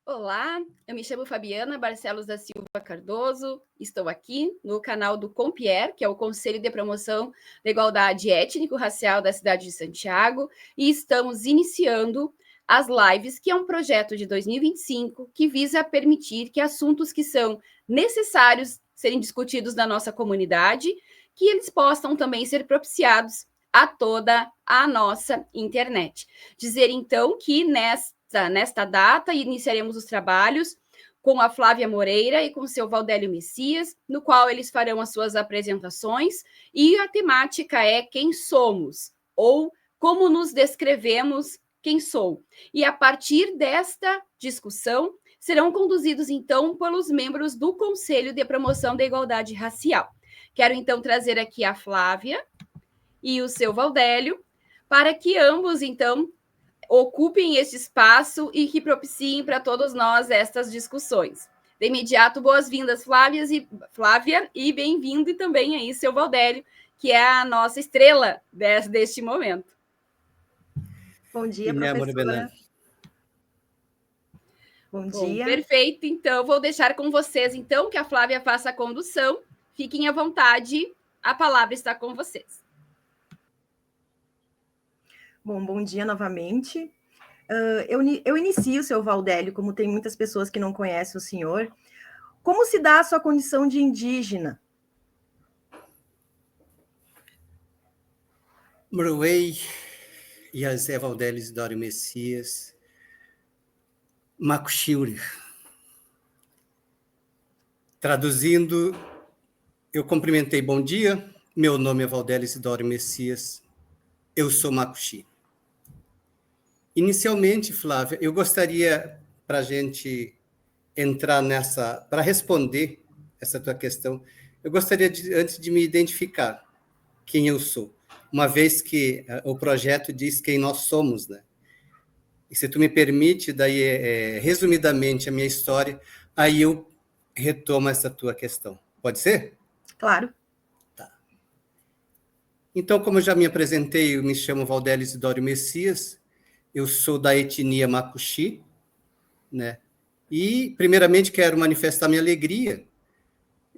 Olá, eu me chamo Fabiana Barcelos da Silva Cardoso, estou aqui no canal do Compier, que é o Conselho de Promoção da Igualdade Étnico-Racial da cidade de Santiago, e estamos iniciando as lives, que é um projeto de 2025 que visa permitir que assuntos que são necessários serem discutidos na nossa comunidade, que eles possam também ser propiciados a toda a nossa internet. Dizer, então, que nesta data, iniciaremos os trabalhos com a Flávia Moreira e com o seu Valdélio Messias, no qual eles farão as suas apresentações, e a temática é quem somos, ou como nos descrevemos quem sou. E a partir desta discussão, serão conduzidos, então, pelos membros do Conselho de Promoção da Igualdade Racial. Quero, então, trazer aqui a Flávia e o seu Valdélio, para que ambos, então, ocupem este espaço e que propiciem para todos nós estas discussões. De imediato, boas-vindas, Flávia, e bem-vindo e também aí, seu Valdélio, que é a nossa estrela deste momento. Bom dia, professora. Bom dia. Perfeito, então, vou deixar com vocês, então, que a Flávia faça a condução. Fiquem à vontade, a palavra está com vocês. Bom dia novamente. Eu inicio, seu Valdélio, como tem muitas pessoas que não conhecem o senhor. Como se dá a sua condição de indígena? Mruei, Yazé Valdélio Isidório Messias, Macuxiuri. Traduzindo, eu cumprimentei, bom dia, meu nome é Valdélio Isidório Messias, eu sou Macuxi. Inicialmente, Flávia, eu gostaria, para a gente entrar para responder essa tua questão, eu gostaria, antes de me identificar, quem eu sou, uma vez que o projeto diz quem nós somos, né? E se tu me permite, daí, resumidamente, a minha história, aí eu retomo essa tua questão. Pode ser? Claro. Tá. Então, como eu já me apresentei, eu me chamo Valdélio Isidório Messias, eu sou da etnia Macuxi, né? E, primeiramente, quero manifestar minha alegria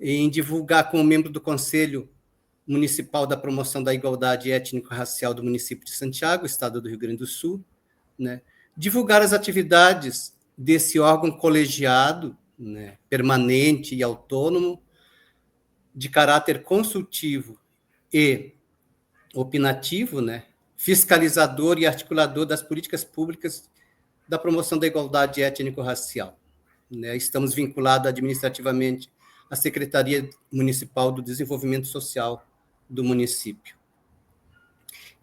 em divulgar como membro do Conselho Municipal da Promoção da Igualdade Étnico-Racial do município de Santiago, estado do Rio Grande do Sul, né? Divulgar as atividades desse órgão colegiado, né, permanente e autônomo, de caráter consultivo e opinativo, né, fiscalizador e articulador das políticas públicas da promoção da igualdade étnico-racial. Né? Estamos vinculados administrativamente à Secretaria Municipal do Desenvolvimento Social do município.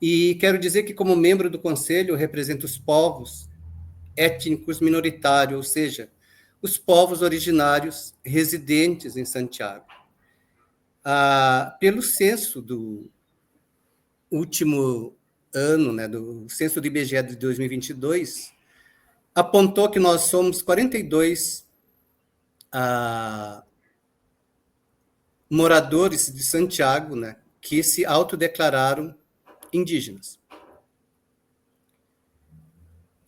E quero dizer que, como membro do Conselho, eu represento os povos étnicos minoritários, ou seja, os povos originários residentes em Santiago. Pelo censo do último ano, né, do censo do IBGE de 2022, apontou que nós somos 42 moradores de Santiago, né, que se autodeclararam indígenas.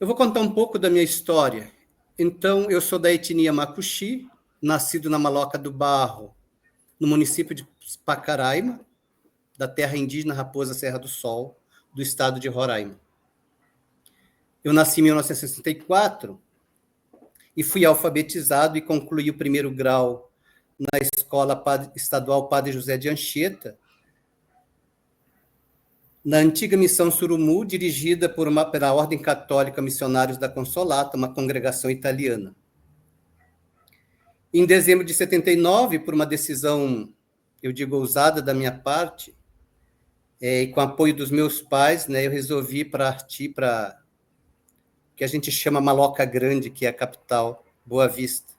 Eu vou contar um pouco da minha história. Então, eu sou da etnia Macuxi, nascido na Maloca do Barro, no município de Pacaraima, da terra indígena Raposa Serra do Sol, do estado de Roraima. Eu nasci em 1964 e fui alfabetizado e concluí o primeiro grau na Escola Estadual Padre José de Anchieta, na antiga Missão Surumu, dirigida pela Ordem Católica Missionários da Consolata, uma congregação italiana. Em dezembro de 79, por uma decisão, eu digo, ousada da minha parte, e com apoio dos meus pais, né, eu resolvi partir para que a gente chama Maloca Grande, que é a capital, Boa Vista,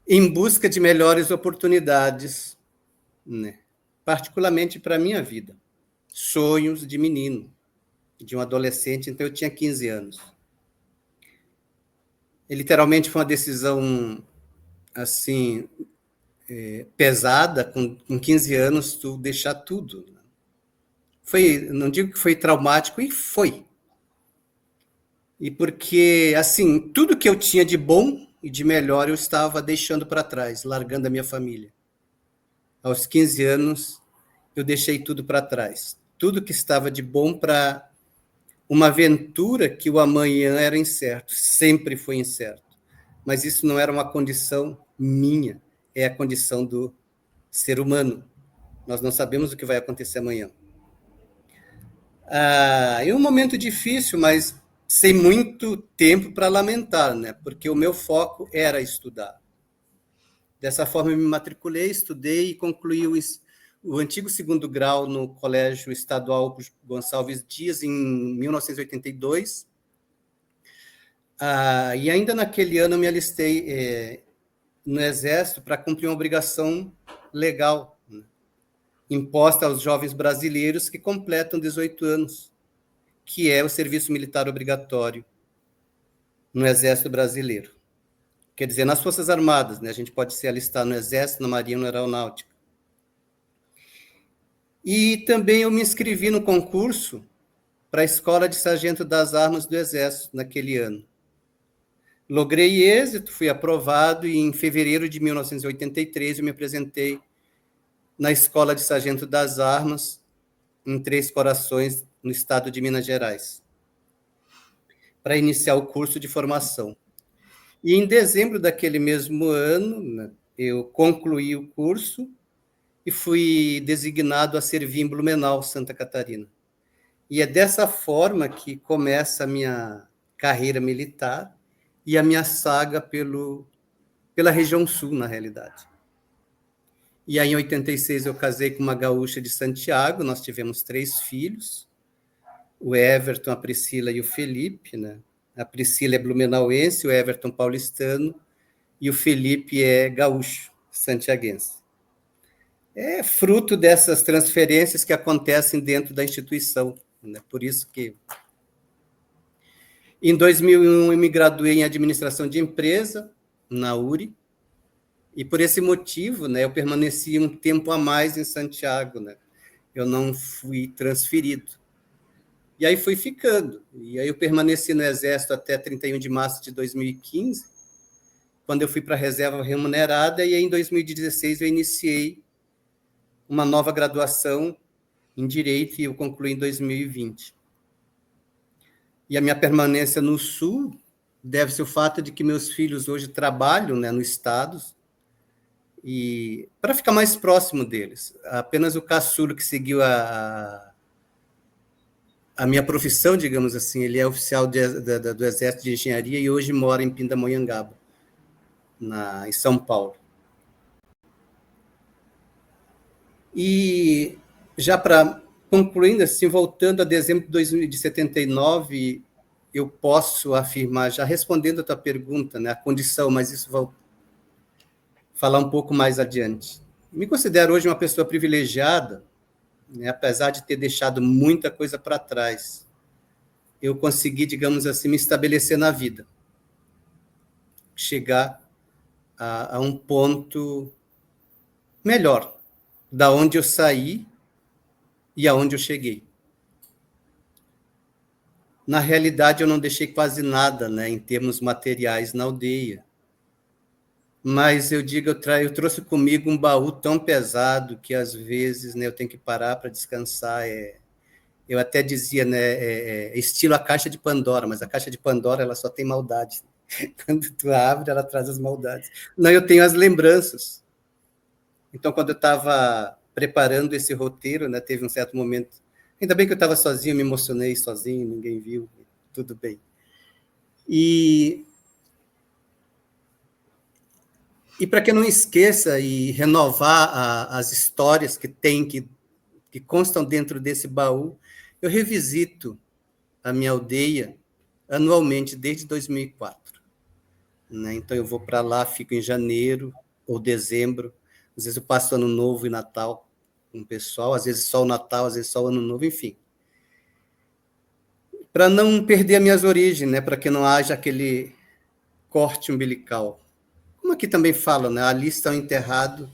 em busca de melhores oportunidades, né, particularmente para a minha vida. Sonhos de menino, de um adolescente, então eu tinha 15 anos. E, literalmente foi uma decisão assim, pesada, com 15 anos, tu deixar tudo. Não digo que foi traumático, e foi. E porque, assim, tudo que eu tinha de bom e de melhor eu estava deixando para trás, largando a minha família. Aos 15 anos, eu deixei tudo para trás. Tudo que estava de bom para uma aventura que o amanhã era incerto, sempre foi incerto. Mas isso não era uma condição minha, é a condição do ser humano. Nós não sabemos o que vai acontecer amanhã. É um momento difícil, mas sem muito tempo para lamentar, né? Porque o meu foco era estudar. Dessa forma, eu me matriculei, estudei e concluí o antigo segundo grau no Colégio Estadual Gonçalves Dias, em 1982. E ainda naquele ano eu me alistei no Exército para cumprir uma obrigação legal, né, imposta aos jovens brasileiros que completam 18 anos, que é o serviço militar obrigatório no Exército Brasileiro. Quer dizer, nas Forças Armadas, né, a gente pode se alistar no Exército, na Marinha, na Aeronáutica. E também eu me inscrevi no concurso para a Escola de Sargento das Armas do Exército naquele ano. Logrei êxito, fui aprovado e em fevereiro de 1983 eu me apresentei na Escola de Sargento das Armas em Três Corações, no estado de Minas Gerais, para iniciar o curso de formação. E em dezembro daquele mesmo ano, né, eu concluí o curso e fui designado a servir em Blumenau, Santa Catarina. E é dessa forma que começa a minha carreira militar e a minha saga pela região sul, na realidade. E aí, em 86, eu casei com uma gaúcha de Santiago, nós tivemos 3 filhos, o Everton, a Priscila e o Felipe, né? A Priscila é blumenauense, o Everton paulistano, e o Felipe é gaúcho, santiaguense. É fruto dessas transferências que acontecem dentro da instituição, né? Por isso que em 2001 eu me graduei em administração de empresa na URI, e por esse motivo, né, eu permaneci um tempo a mais em Santiago, né? Eu não fui transferido. E aí fui ficando. E aí eu permaneci no Exército até 31 de março de 2015, quando eu fui para a reserva remunerada, e aí em 2016 eu iniciei uma nova graduação em Direito, e eu concluí em 2020. E a minha permanência no Sul deve-se ao fato de que meus filhos hoje trabalham, né, no Estado, e para ficar mais próximo deles. Apenas o caçulo que seguiu a minha profissão, digamos assim, ele é oficial do Exército de Engenharia e hoje mora em Pindamonhangaba, em São Paulo. E já para concluindo, assim, voltando a dezembro de 79, eu posso afirmar, já respondendo a tua pergunta, né, a condição, mas isso vou falar um pouco mais adiante. Me considero hoje uma pessoa privilegiada, né, apesar de ter deixado muita coisa para trás. Eu consegui, digamos assim, me estabelecer na vida. Chegar a um ponto melhor, da onde eu saí e aonde eu cheguei. Na realidade, eu não deixei quase nada, né, em termos materiais na aldeia. Mas eu digo, eu trouxe comigo um baú tão pesado que, às vezes, né, eu tenho que parar para descansar. Eu até dizia, né, estilo a caixa de Pandora, mas a caixa de Pandora ela só tem maldade. Quando tu abre, ela traz as maldades. Não, eu tenho as lembranças. Então, quando eu estava preparando esse roteiro, né, teve um certo momento, ainda bem que eu estava sozinho, me emocionei sozinho, ninguém viu, tudo bem. E para que eu não esqueça e renovar as histórias que constam dentro desse baú, eu revisito a minha aldeia anualmente desde 2004. Né? Então, eu vou para lá, fico em janeiro ou dezembro, às vezes eu passo Ano Novo e Natal com o pessoal, às vezes só o Natal, às vezes só o Ano Novo, enfim. Para não perder as minhas origens, né? Para que não haja aquele corte umbilical. Como aqui também fala, né? Ali estão enterrados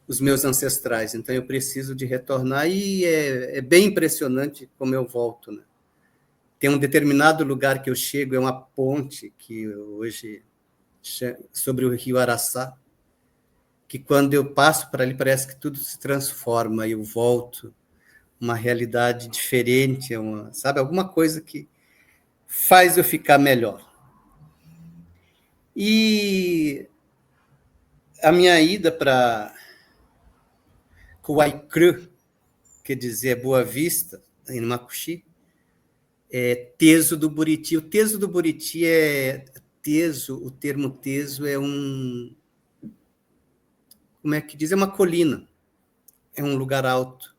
os meus ancestrais, então eu preciso de retornar, e é bem impressionante como eu volto, né? Tem um determinado lugar que eu chego, é uma ponte que hoje sobre o rio Araçá, que quando eu passo para ali parece que tudo se transforma, eu volto uma realidade diferente, sabe, alguma coisa que faz eu ficar melhor. E a minha ida para Huaycrú, quer dizer Boa Vista, em Macuxi, é Teso do Buriti. O Teso do Buriti o termo teso é como é que diz? É uma colina, é um lugar alto.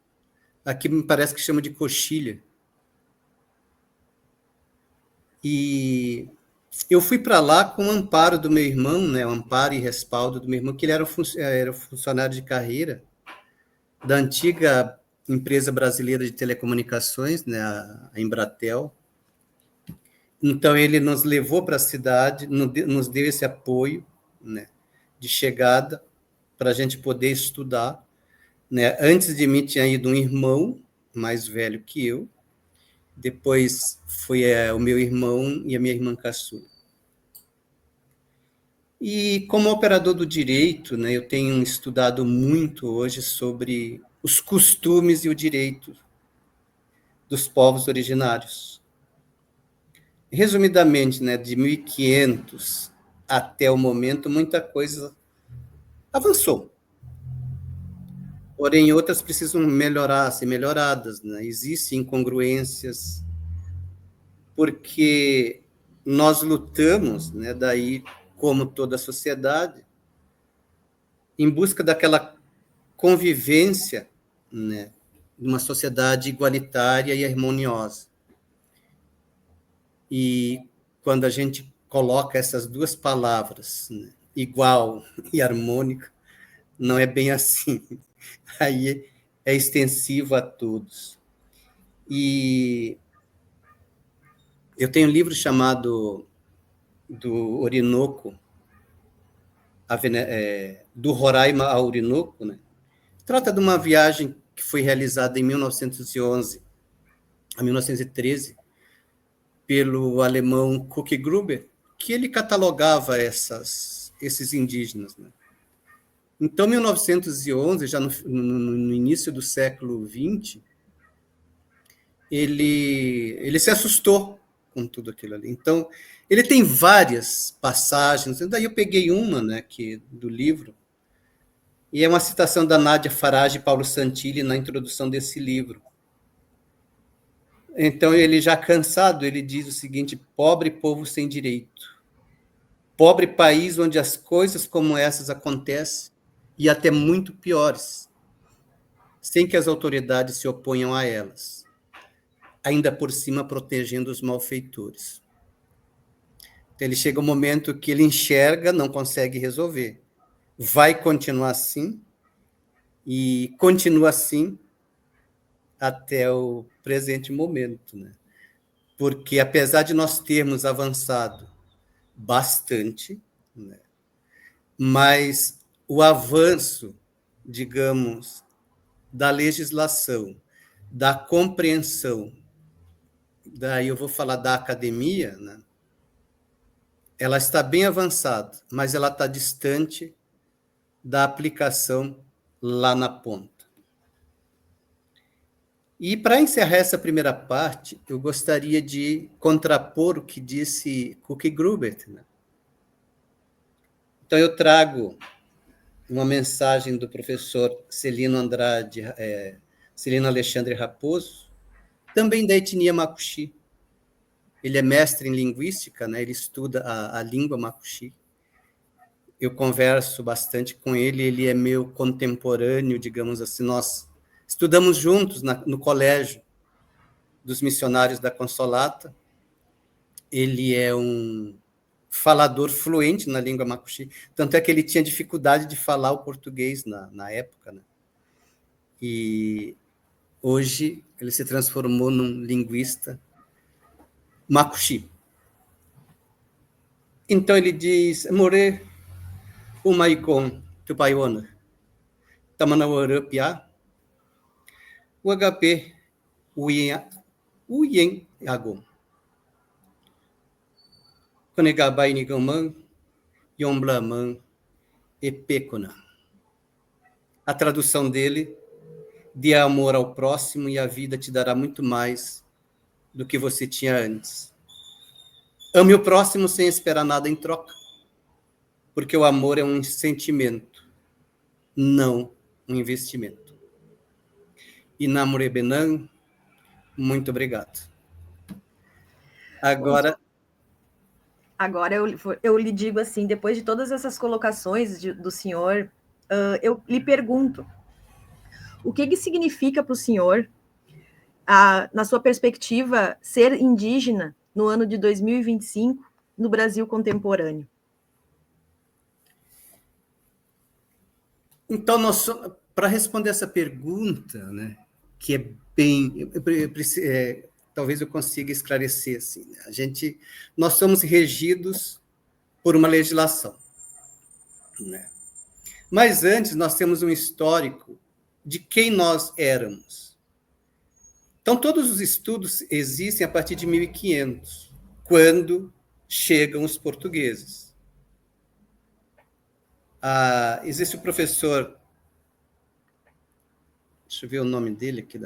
Aqui me parece que chama de coxilha. E eu fui para lá com o amparo do meu irmão, né? O amparo e respaldo do meu irmão, que ele era funcionário de carreira da antiga empresa brasileira de telecomunicações, né? A Embratel. Então, ele nos levou para a cidade, nos deu esse apoio, né, de chegada, para a gente poder estudar. Né? Antes de mim, tinha ido um irmão mais velho que eu, depois foi o meu irmão e a minha irmã caçula. E, como operador do direito, né, eu tenho estudado muito hoje sobre os costumes e o direito dos povos originários. Resumidamente, né, de 1500 até o momento, muita coisa avançou. Porém, outras precisam ser melhoradas. Né? Existem incongruências, porque nós lutamos, né, daí, como toda a sociedade, em busca daquela convivência, né, de uma sociedade igualitária e harmoniosa. E quando a gente coloca essas duas palavras, né, igual e harmônica, não é bem assim. Aí é extensivo a todos. E eu tenho um livro chamado do Orinoco, do Roraima ao Orinoco, né? Trata de uma viagem que foi realizada em 1911 a 1913 pelo alemão Kuk Gruber, que ele catalogava esses indígenas. Né? Então, 1911, já no início do século XX, ele se assustou com tudo aquilo ali. Então, ele tem várias passagens, daí eu peguei uma, né, do livro, e é uma citação da Nádia Farage e Paulo Santilli na introdução desse livro. Então, ele já cansado, ele diz o seguinte: pobre povo sem direito, pobre país onde as coisas como essas acontecem, e até muito piores, sem que as autoridades se oponham a elas, ainda por cima protegendo os malfeitores. Então, ele chega um momento que ele enxerga, não consegue resolver. Vai continuar assim, e continua assim até o presente momento, né? Porque, apesar de nós termos avançado bastante, né, mas o avanço, digamos, da legislação, da compreensão, daí eu vou falar da academia, né, ela está bem avançada, mas ela está distante da aplicação lá na ponta. E, para encerrar essa primeira parte, eu gostaria de contrapor o que disse Kuk Gruber. Né? Então, eu trago uma mensagem do professor Celino Alexandre Raposo, também da etnia Macuxi. Ele é mestre em linguística, né? Ele estuda a língua Macuxi. Eu converso bastante com ele, ele é meu contemporâneo, digamos assim, nós estudamos juntos no colégio dos missionários da Consolata. Ele é um falador fluente na língua Macuxi, tanto é que ele tinha dificuldade de falar o português na época. Né? E hoje ele se transformou num linguista Macuxi. Então ele diz: More umaikon tupaiona tamanawara pia o HP uyen agom. Konegabai Nigaman, Yomblaman, Epekuna. A tradução dele: dê amor ao próximo e a vida te dará muito mais do que você tinha antes. Ame o próximo sem esperar nada em troca, porque o amor é um sentimento, não um investimento. E Namore Benan, muito obrigado. Agora eu lhe digo assim, depois de todas essas colocações do senhor, eu lhe pergunto, o que significa para o senhor, na sua perspectiva, ser indígena no ano de 2025 no Brasil contemporâneo? Então, para responder essa pergunta, né, que é bem... talvez eu consiga esclarecer assim, né? Nós somos regidos por uma legislação, né? Mas antes nós temos um histórico de quem nós éramos. Então, todos os estudos existem a partir de 1500, quando chegam os portugueses. Existe o professor, deixa eu ver o nome dele aqui.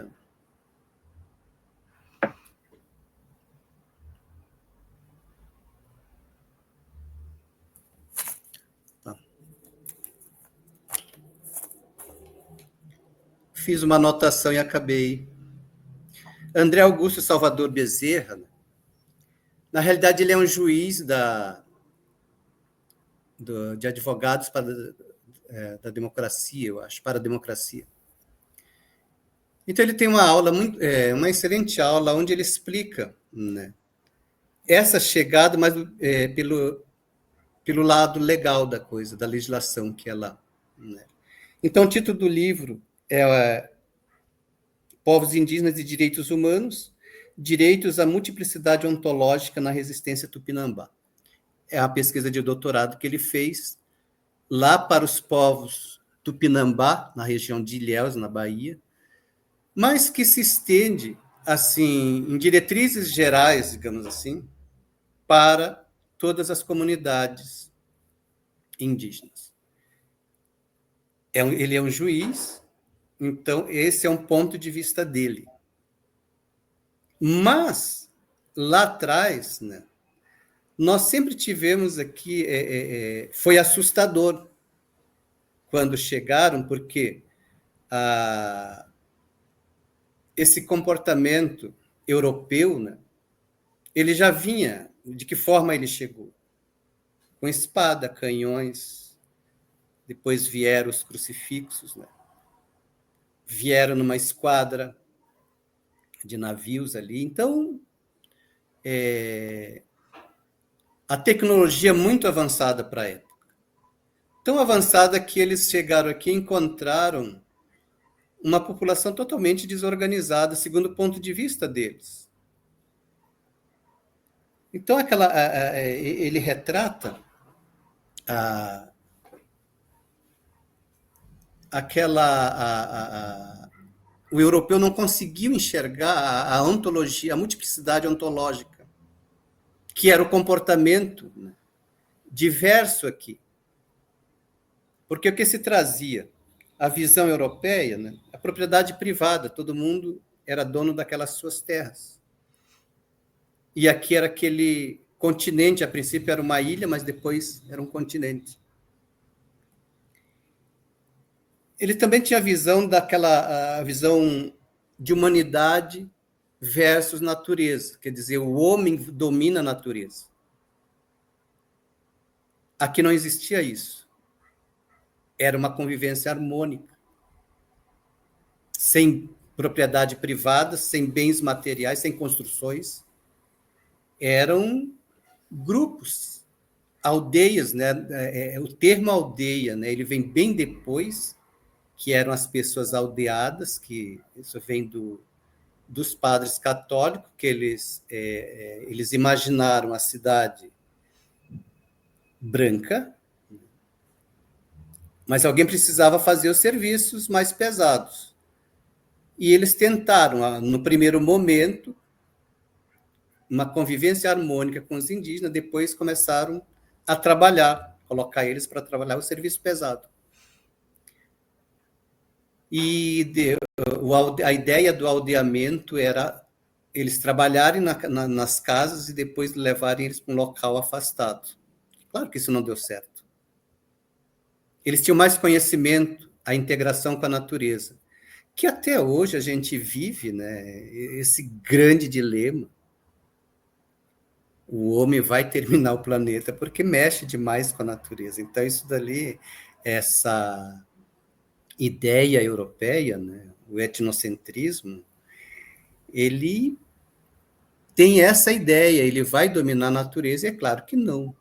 Fiz uma anotação e acabei. André Augusto Salvador Bezerra, na realidade, ele é um juiz de advogados da democracia, eu acho, para a democracia. Então, ele tem uma aula, uma excelente aula, onde ele explica, né, essa chegada, mas pelo lado legal da coisa, da legislação que é lá. Né? Então, o título do livro é Povos Indígenas e Direitos Humanos, Direitos à Multiplicidade Ontológica na Resistência Tupinambá. É a pesquisa de doutorado que ele fez lá para os povos Tupinambá, na região de Ilhéus, na Bahia, mas que se estende, assim, em diretrizes gerais, digamos assim, para todas as comunidades indígenas. Ele é um juiz, então esse é um ponto de vista dele. Mas, lá atrás, né, nós sempre tivemos aqui, foi assustador quando chegaram, porque esse comportamento europeu, né, ele já vinha. De que forma ele chegou? Com espada, canhões, depois vieram os crucifixos, né? Vieram numa esquadra de navios ali. Então, a tecnologia é muito avançada para a época. Tão avançada que eles chegaram aqui e encontraram uma população totalmente desorganizada, segundo o ponto de vista deles. Então, ele retrata o europeu não conseguiu enxergar a ontologia, a multiplicidade ontológica, que era o comportamento, né, diverso aqui. Porque o que se trazia? A visão europeia, né, a propriedade privada, todo mundo era dono daquelas suas terras. E aqui era aquele continente, a princípio era uma ilha, mas depois era um continente. Ele também tinha a visão de humanidade versus natureza, quer dizer, o homem domina a natureza. Aqui não existia isso. Era uma convivência harmônica, sem propriedade privada, sem bens materiais, sem construções. Eram grupos, aldeias, né? O termo aldeia, né? Ele vem bem depois, que eram as pessoas aldeadas, que isso vem dos padres católicos, que eles imaginaram a cidade branca, mas alguém precisava fazer os serviços mais pesados. E eles tentaram, no primeiro momento, uma convivência harmônica com os indígenas, depois começaram a trabalhar, colocar eles para trabalhar o serviço pesado. E a ideia do aldeamento era eles trabalharem nas casas e depois levarem eles para um local afastado. Claro que isso não deu certo. Eles tinham mais conhecimento, a integração com a natureza, que até hoje a gente vive, né, esse grande dilema. O homem vai terminar o planeta porque mexe demais com a natureza. Então, isso dali, essa ideia europeia, né, o etnocentrismo, ele tem essa ideia, ele vai dominar a natureza, e é claro que não.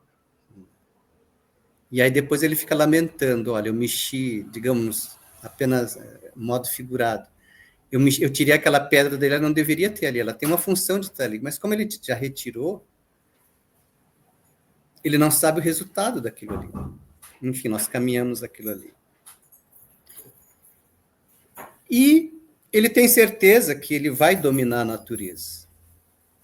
E aí depois ele fica lamentando, olha, eu mexi, digamos, apenas modo figurado, eu tirei aquela pedra dele, ela não deveria ter ali, ela tem uma função de estar ali, mas como ele já retirou, ele não sabe o resultado daquilo ali. Enfim, nós caminhamos aquilo ali. E ele tem certeza que ele vai dominar a natureza.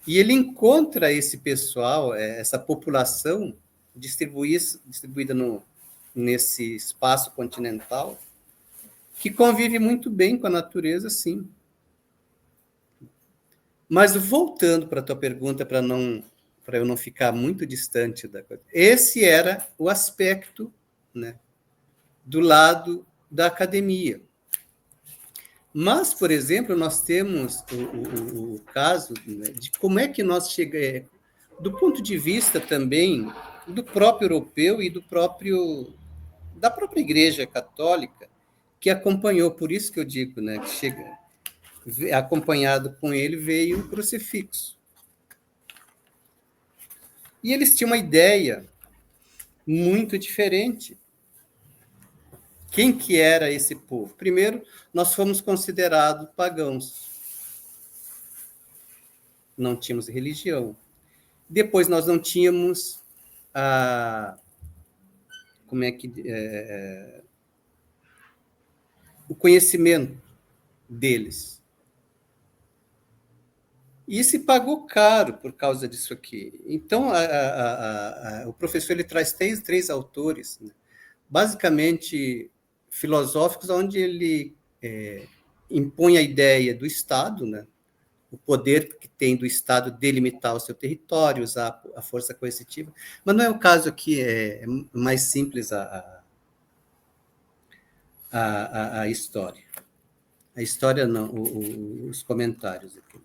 E ele encontra esse pessoal, essa população distribuída nesse espaço continental, que convive muito bem com a natureza, sim. Mas voltando para a tua pergunta, para eu não ficar muito distante da coisa, esse era o aspecto, né, do lado da academia. Mas, por exemplo, nós temos o caso, né, de como é que nós chegamos, do ponto de vista também do próprio europeu e da própria Igreja Católica, que acompanhou, por isso que eu digo, né, que acompanhado com ele veio o crucifixo. E eles tinham uma ideia muito diferente. Quem que era esse povo? Primeiro, nós fomos considerados pagãos. Não tínhamos religião. Depois, nós não tínhamos o conhecimento deles. E se pagou caro por causa disso aqui. Então, o professor ele traz três autores, né, basicamente filosóficos, onde ele impõe a ideia do Estado, né, o poder que tem do Estado delimitar o seu território, usar a força coercitiva. Mas não é o caso aqui, é mais simples a história. A história não, os comentários aqui.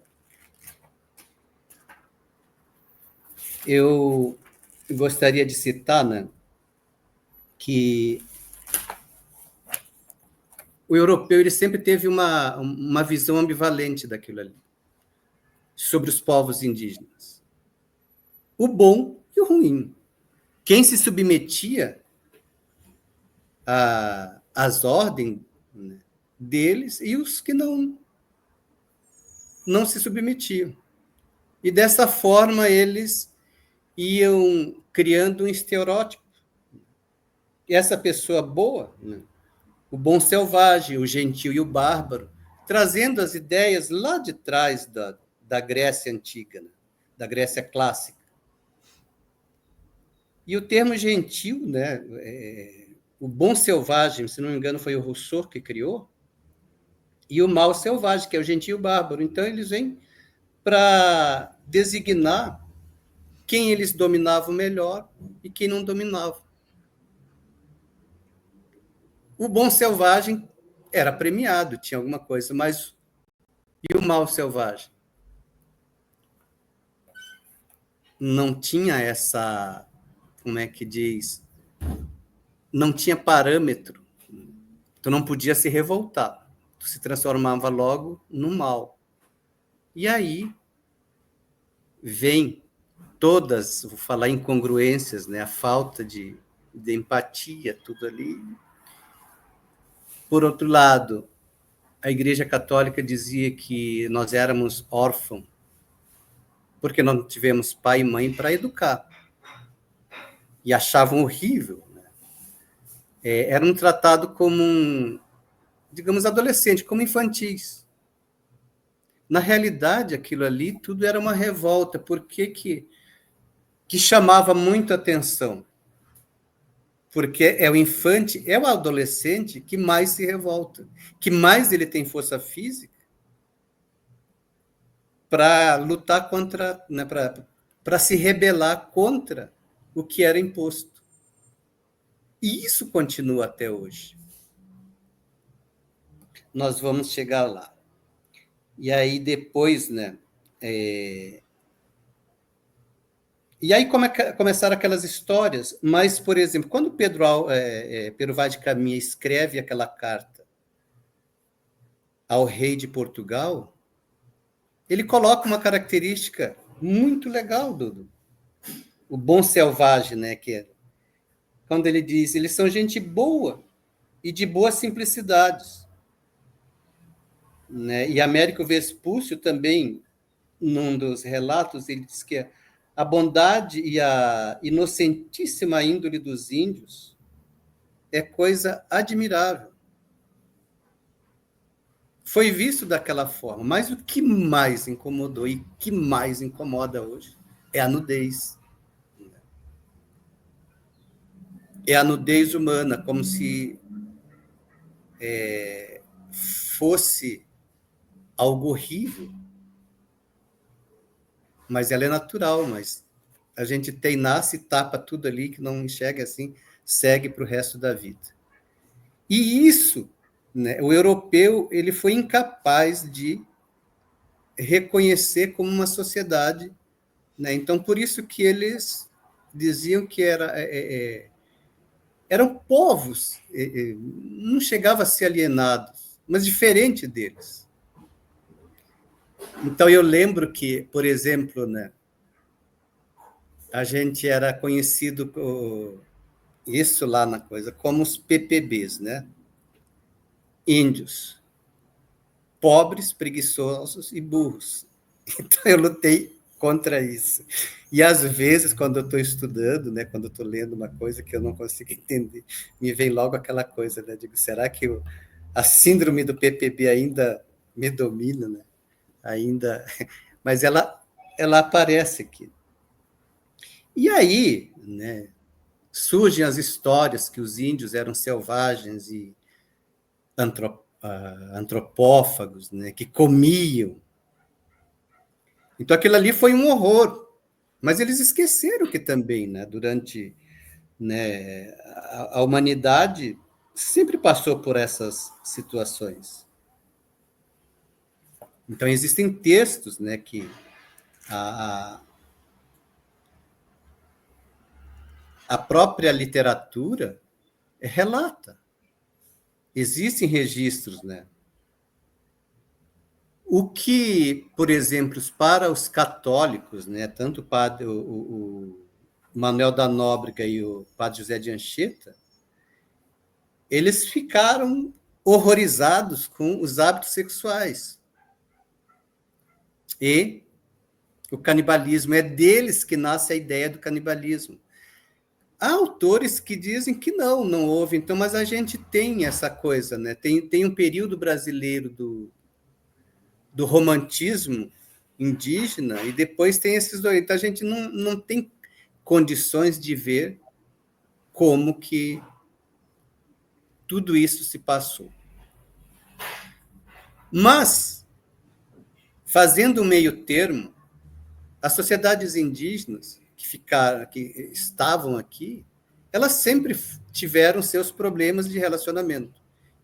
Eu gostaria de citar, né, que o europeu ele sempre teve uma visão ambivalente daquilo ali, sobre os povos indígenas. O bom e o ruim. Quem se submetia às ordens, né, deles e os que não se submetiam. E dessa forma eles iam criando um estereótipo. E essa pessoa boa, né, o bom selvagem, o gentil e o bárbaro, trazendo as ideias lá de trás da Grécia antiga, né, da Grécia clássica. E o termo gentil, né, o bom selvagem, se não me engano, foi o Rousseau que criou, e o mal selvagem, que é o gentil e o bárbaro. Então, eles vêm para designar quem eles dominavam melhor e quem não dominava. O bom selvagem era premiado, tinha alguma coisa, mas e o mal selvagem? Não tinha essa, como é que diz? Não tinha parâmetro. Tu não podia se revoltar. Tu se transformava logo no mal. E aí vem todas, vou falar incongruências, né? A falta de empatia, tudo ali. Por outro lado, a Igreja Católica dizia que nós éramos órfãos, porque não tivemos pai e mãe para educar. E achavam horrível, né? Eram tratados como, digamos, adolescentes, como infantis. Na realidade, aquilo ali tudo era uma revolta. Por que chamava muito atenção? Porque é o infante, é o adolescente que mais se revolta, que mais ele tem força física para lutar contra, né, para se rebelar contra o que era imposto. E isso continua até hoje. Nós vamos chegar lá. E aí depois, né? E aí começaram aquelas histórias, mas, por exemplo, quando Pedro Vaz de Caminha escreve aquela carta ao rei de Portugal, ele coloca uma característica muito legal do o bom selvagem, né? Que é quando ele diz, eles são gente boa e de boas simplicidades. Né? E Américo Vespúcio também, num dos relatos, ele diz que a bondade e a inocentíssima índole dos índios é coisa admirável. Foi visto daquela forma, mas o que mais incomodou e que mais incomoda hoje é a nudez. É a nudez humana, como se fosse algo horrível. Mas ela é natural, mas a gente nasce e tapa tudo ali que não enxerga assim, segue para o resto da vida. E isso, né, o europeu ele foi incapaz de reconhecer como uma sociedade, né? Então, por isso que eles diziam que eram povos, não chegava a ser alienados, mas diferente deles. Então, eu lembro que, por exemplo, né, a gente era conhecido, isso lá na coisa, como os PPBs, né? Índios, pobres, preguiçosos e burros. Então, eu lutei contra isso. E, às vezes, quando eu estou estudando, né, quando eu estou lendo uma coisa que eu não consigo entender, me vem logo aquela coisa, né? Digo, será que a síndrome do PPB ainda me domina, né? Ainda... Mas ela aparece aqui. E aí, né, surgem as histórias que os índios eram selvagens e antropófagos, né, que comiam. Então, aquilo ali foi um horror. Mas eles esqueceram que também, né, durante, né, a humanidade sempre passou por essas situações. Então, existem textos, né, que a própria literatura relata. Existem registros, né? O que, por exemplo, para os católicos, né, tanto o padre o Manuel da Nóbrega e o padre José de Anchieta, eles ficaram horrorizados com os hábitos sexuais. E o canibalismo, é deles que nasce a ideia do canibalismo. Há autores que dizem que não houve, então, mas a gente tem essa coisa, né? Tem um período brasileiro do romantismo indígena, e depois tem esses dois. Então, a gente não tem condições de ver como que tudo isso se passou. Mas, fazendo o meio termo, as sociedades indígenas que estavam aqui, elas sempre tiveram seus problemas de relacionamento.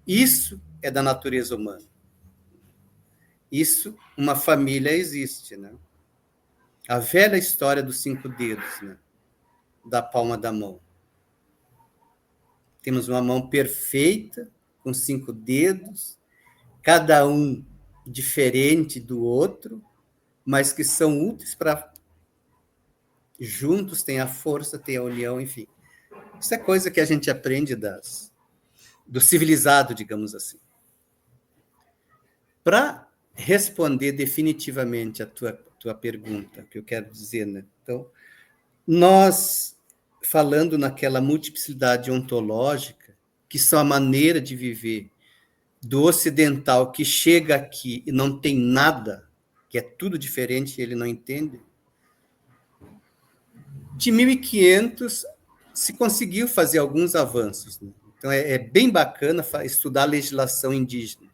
Isso é da natureza humana. Isso, uma família existe, né? A velha história dos 5 dedos, né? Da palma da mão. Temos uma mão perfeita, com 5 dedos, cada um diferente do outro, mas que são úteis para juntos, tem a força, tem a união, enfim. Isso é coisa que a gente aprende do civilizado, digamos assim. Para responder definitivamente a tua pergunta, que eu quero dizer, né? Então, nós, falando naquela multiplicidade ontológica, que são a maneira de viver do ocidental que chega aqui e não tem nada que é tudo diferente e ele não entende. De 1500 se conseguiu fazer alguns avanços, né? Então, é bem bacana estudar a legislação indígena,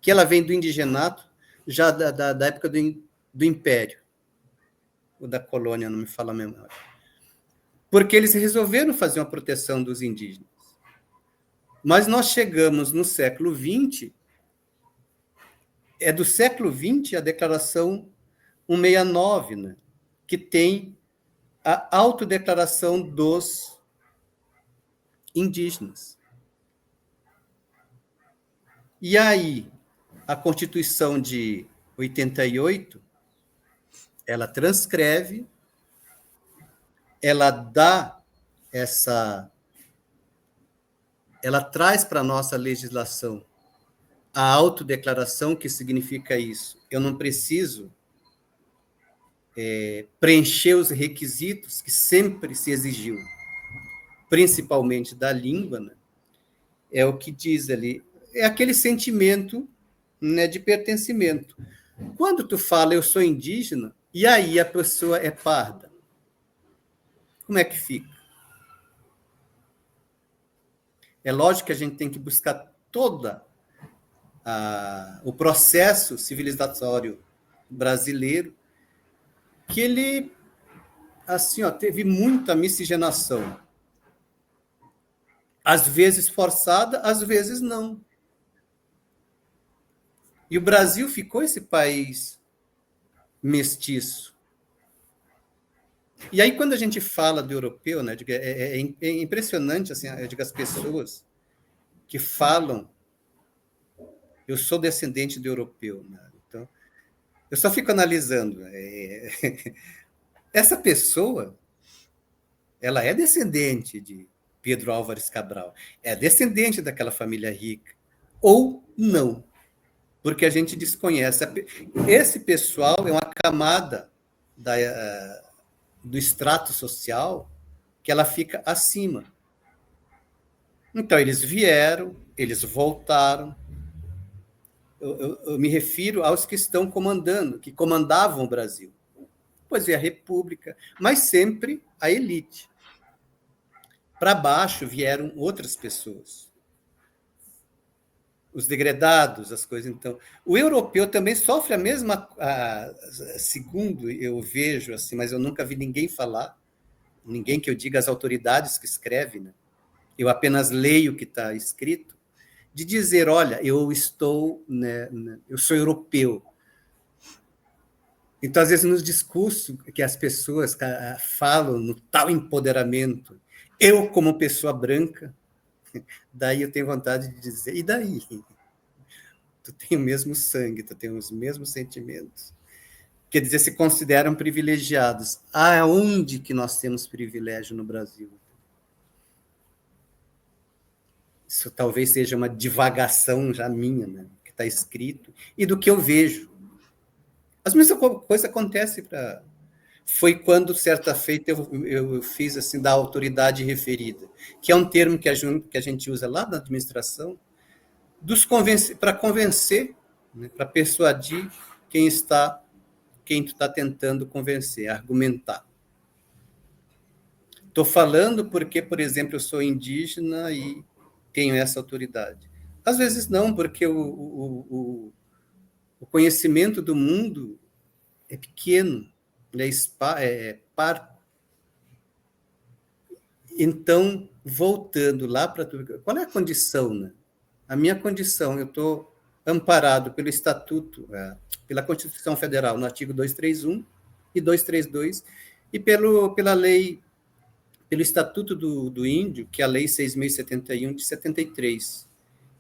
que ela vem do indigenato, já da época do Império, ou da colônia, não me fala a memória. Porque eles resolveram fazer uma proteção dos indígenas. Mas nós chegamos no século XX, é do século XX a Declaração 169, né, que tem a autodeclaração dos indígenas. E aí, a Constituição de 88, ela transcreve, ela dá ela traz para a nossa legislação a autodeclaração, que significa isso. Eu não preciso preencher os requisitos que sempre se exigiu, principalmente da língua, né? É o que diz ali, é aquele sentimento, né, de pertencimento. Quando tu fala, eu sou indígena, e aí a pessoa é parda, como é que fica? É lógico que a gente tem que buscar todo o processo civilizatório brasileiro, que ele, assim, ó, teve muita miscigenação. Às vezes forçada, às vezes não. E o Brasil ficou esse país mestiço. E aí, quando a gente fala do europeu, né, é impressionante, assim, eu digo, as pessoas que falam, eu sou descendente do europeu, né? Então, eu só fico analisando. Essa pessoa, ela é descendente de Pedro Álvares Cabral, é descendente daquela família rica, ou não, porque a gente desconhece. Esse pessoal é uma camada do extrato social que ela fica acima. Então, eles vieram, eles voltaram. Eu me refiro aos que estão comandando, que comandavam o Brasil. Pois é, a República, mas sempre a elite. Para baixo vieram outras pessoas. Os degredados, as coisas. Então, o europeu também sofre a mesma, segundo eu vejo, assim, mas eu nunca vi ninguém falar, ninguém que eu diga, as autoridades que escrevem, né? Eu apenas leio o que está escrito, de dizer, olha, eu estou, né, eu sou europeu. Então, às vezes, nos discursos que as pessoas falam no tal empoderamento, eu, como pessoa branca, daí eu tenho vontade de dizer, e daí? Tu tem o mesmo sangue, tu tem os mesmos sentimentos. Quer dizer, se consideram privilegiados. Aonde que nós temos privilégio no Brasil? Isso talvez seja uma divagação já minha, né, que está escrito, e do que eu vejo. As mesmas coisas acontecem para... Foi quando, certa feita, eu fiz assim, da autoridade referida, que é um termo que a gente usa lá na administração, para convencer, né, para persuadir quem tu está tentando convencer, argumentar. Estou falando porque, por exemplo, eu sou indígena e tenho essa autoridade. Às vezes não, porque o conhecimento do mundo é pequeno, é par. Então, voltando lá para tudo, qual é a condição, né? A minha condição, eu estou amparado pelo Estatuto, pela Constituição Federal, no artigo 231 e 232, e pela lei, pelo Estatuto do Índio, que é a Lei 6.071 de 73.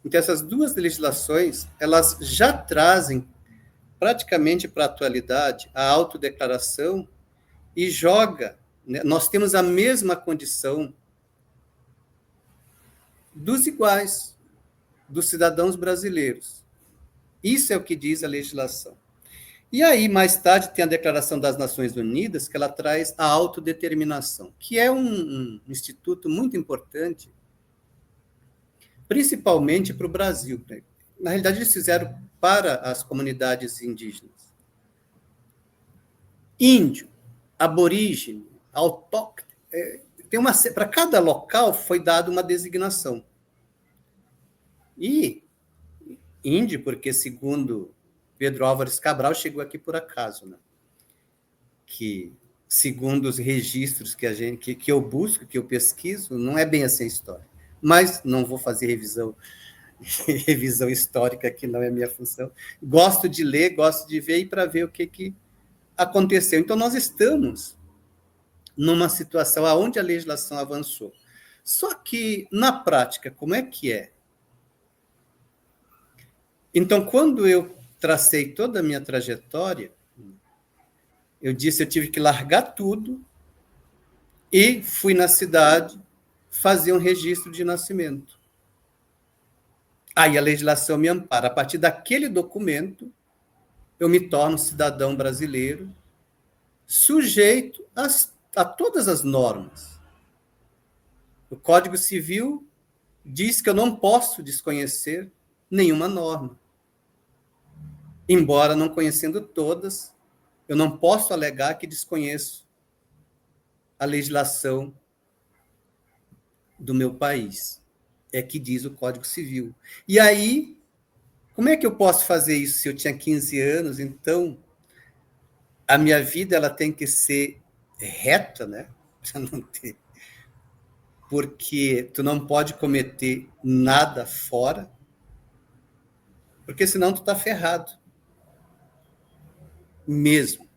Então, essas duas legislações, elas já trazem praticamente para a atualidade a autodeclaração e joga, né? Nós temos a mesma condição dos iguais, dos cidadãos brasileiros. Isso é o que diz a legislação. E aí, mais tarde, tem a Declaração das Nações Unidas, que ela traz a autodeterminação, que é um instituto muito importante, principalmente para o Brasil. Na realidade, eles fizeram para as comunidades indígenas. índio, aborígene, autóctone. Para cada local foi dada uma designação. E índio, porque, segundo Pedro Álvares Cabral, chegou aqui por acaso, né? Que, segundo os registros que eu busco, que eu pesquiso, não é bem assim a história. Mas não vou fazer revisão histórica, que não é minha função. Gosto de ler, gosto de ver, e para ver o que aconteceu. Então, nós estamos numa situação onde a legislação avançou. Só que, na prática, como é que é? Então, quando eu tracei toda a minha trajetória, eu tive que largar tudo e fui na cidade fazer um registro de nascimento. Aí a legislação me ampara. A partir daquele documento, eu me torno cidadão brasileiro, sujeito a todas as normas. O Código Civil diz que eu não posso desconhecer nenhuma norma. Embora não conhecendo todas, eu não posso alegar que desconheço a legislação do meu país. É que diz o Código Civil. E aí, como é que eu posso fazer isso se eu tinha 15 anos? Então, a minha vida ela tem que ser reta, né? Para não ter... Porque tu não pode cometer nada fora, porque senão tu tá ferrado. Mesmo.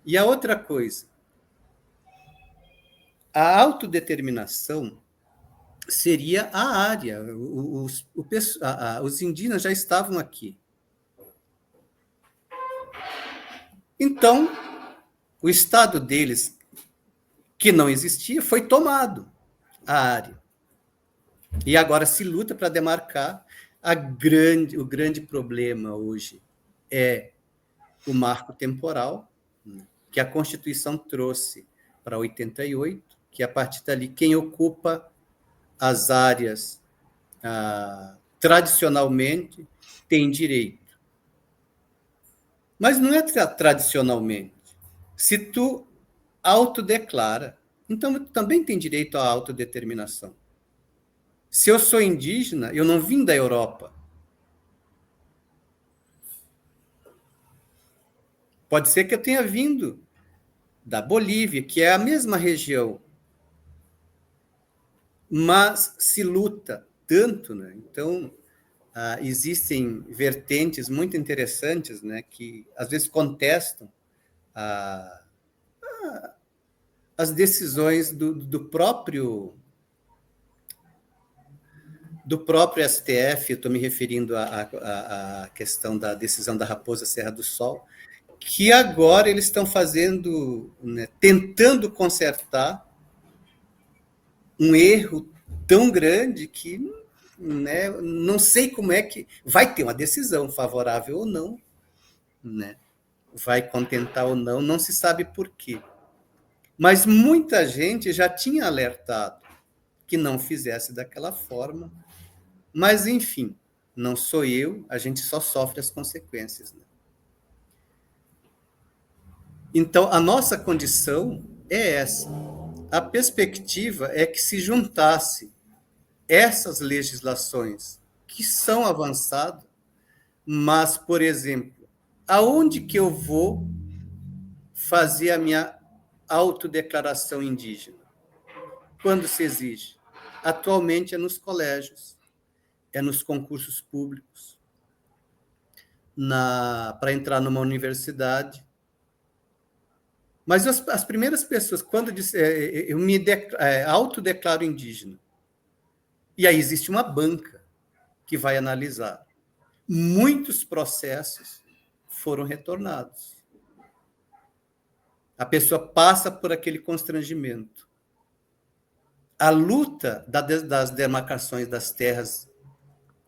E a outra coisa, a autodeterminação seria a área. Os indígenas já estavam aqui. Então, o estado deles, que não existia, foi tomado, a área. E agora se luta para demarcar. O grande problema hoje é o marco temporal, que a Constituição trouxe para 88, que a partir dali quem ocupa as áreas tradicionalmente tem direito. Mas não é tradicionalmente. Se tu autodeclara, então tu também tem direito à autodeterminação. Se eu sou indígena, eu não vim da Europa. Pode ser que eu tenha vindo da Bolívia, que é a mesma região. Mas se luta tanto, né? Então, existem vertentes muito interessantes, né, que às vezes contestam as decisões do próprio STF. Eu estou me referindo à questão da decisão da Raposa Serra do Sol, que agora eles estão fazendo, né, tentando consertar um erro tão grande que, né, não sei como é que vai ter uma decisão favorável ou não, né? Vai contentar ou não, não se sabe por quê. Mas muita gente já tinha alertado que não fizesse daquela forma. Mas, enfim, não sou eu, a gente só sofre as consequências, né? Então, a nossa condição é essa. A perspectiva é que se juntasse essas legislações que são avançadas, mas, por exemplo, aonde que eu vou fazer a minha autodeclaração indígena? Quando se exige? Atualmente é nos colégios, é nos concursos públicos, para entrar numa universidade. Mas as primeiras pessoas, quando eu me autodeclaro indígena, e aí existe uma banca que vai analisar. Muitos processos foram retornados. A pessoa passa por aquele constrangimento. A luta das demarcações das terras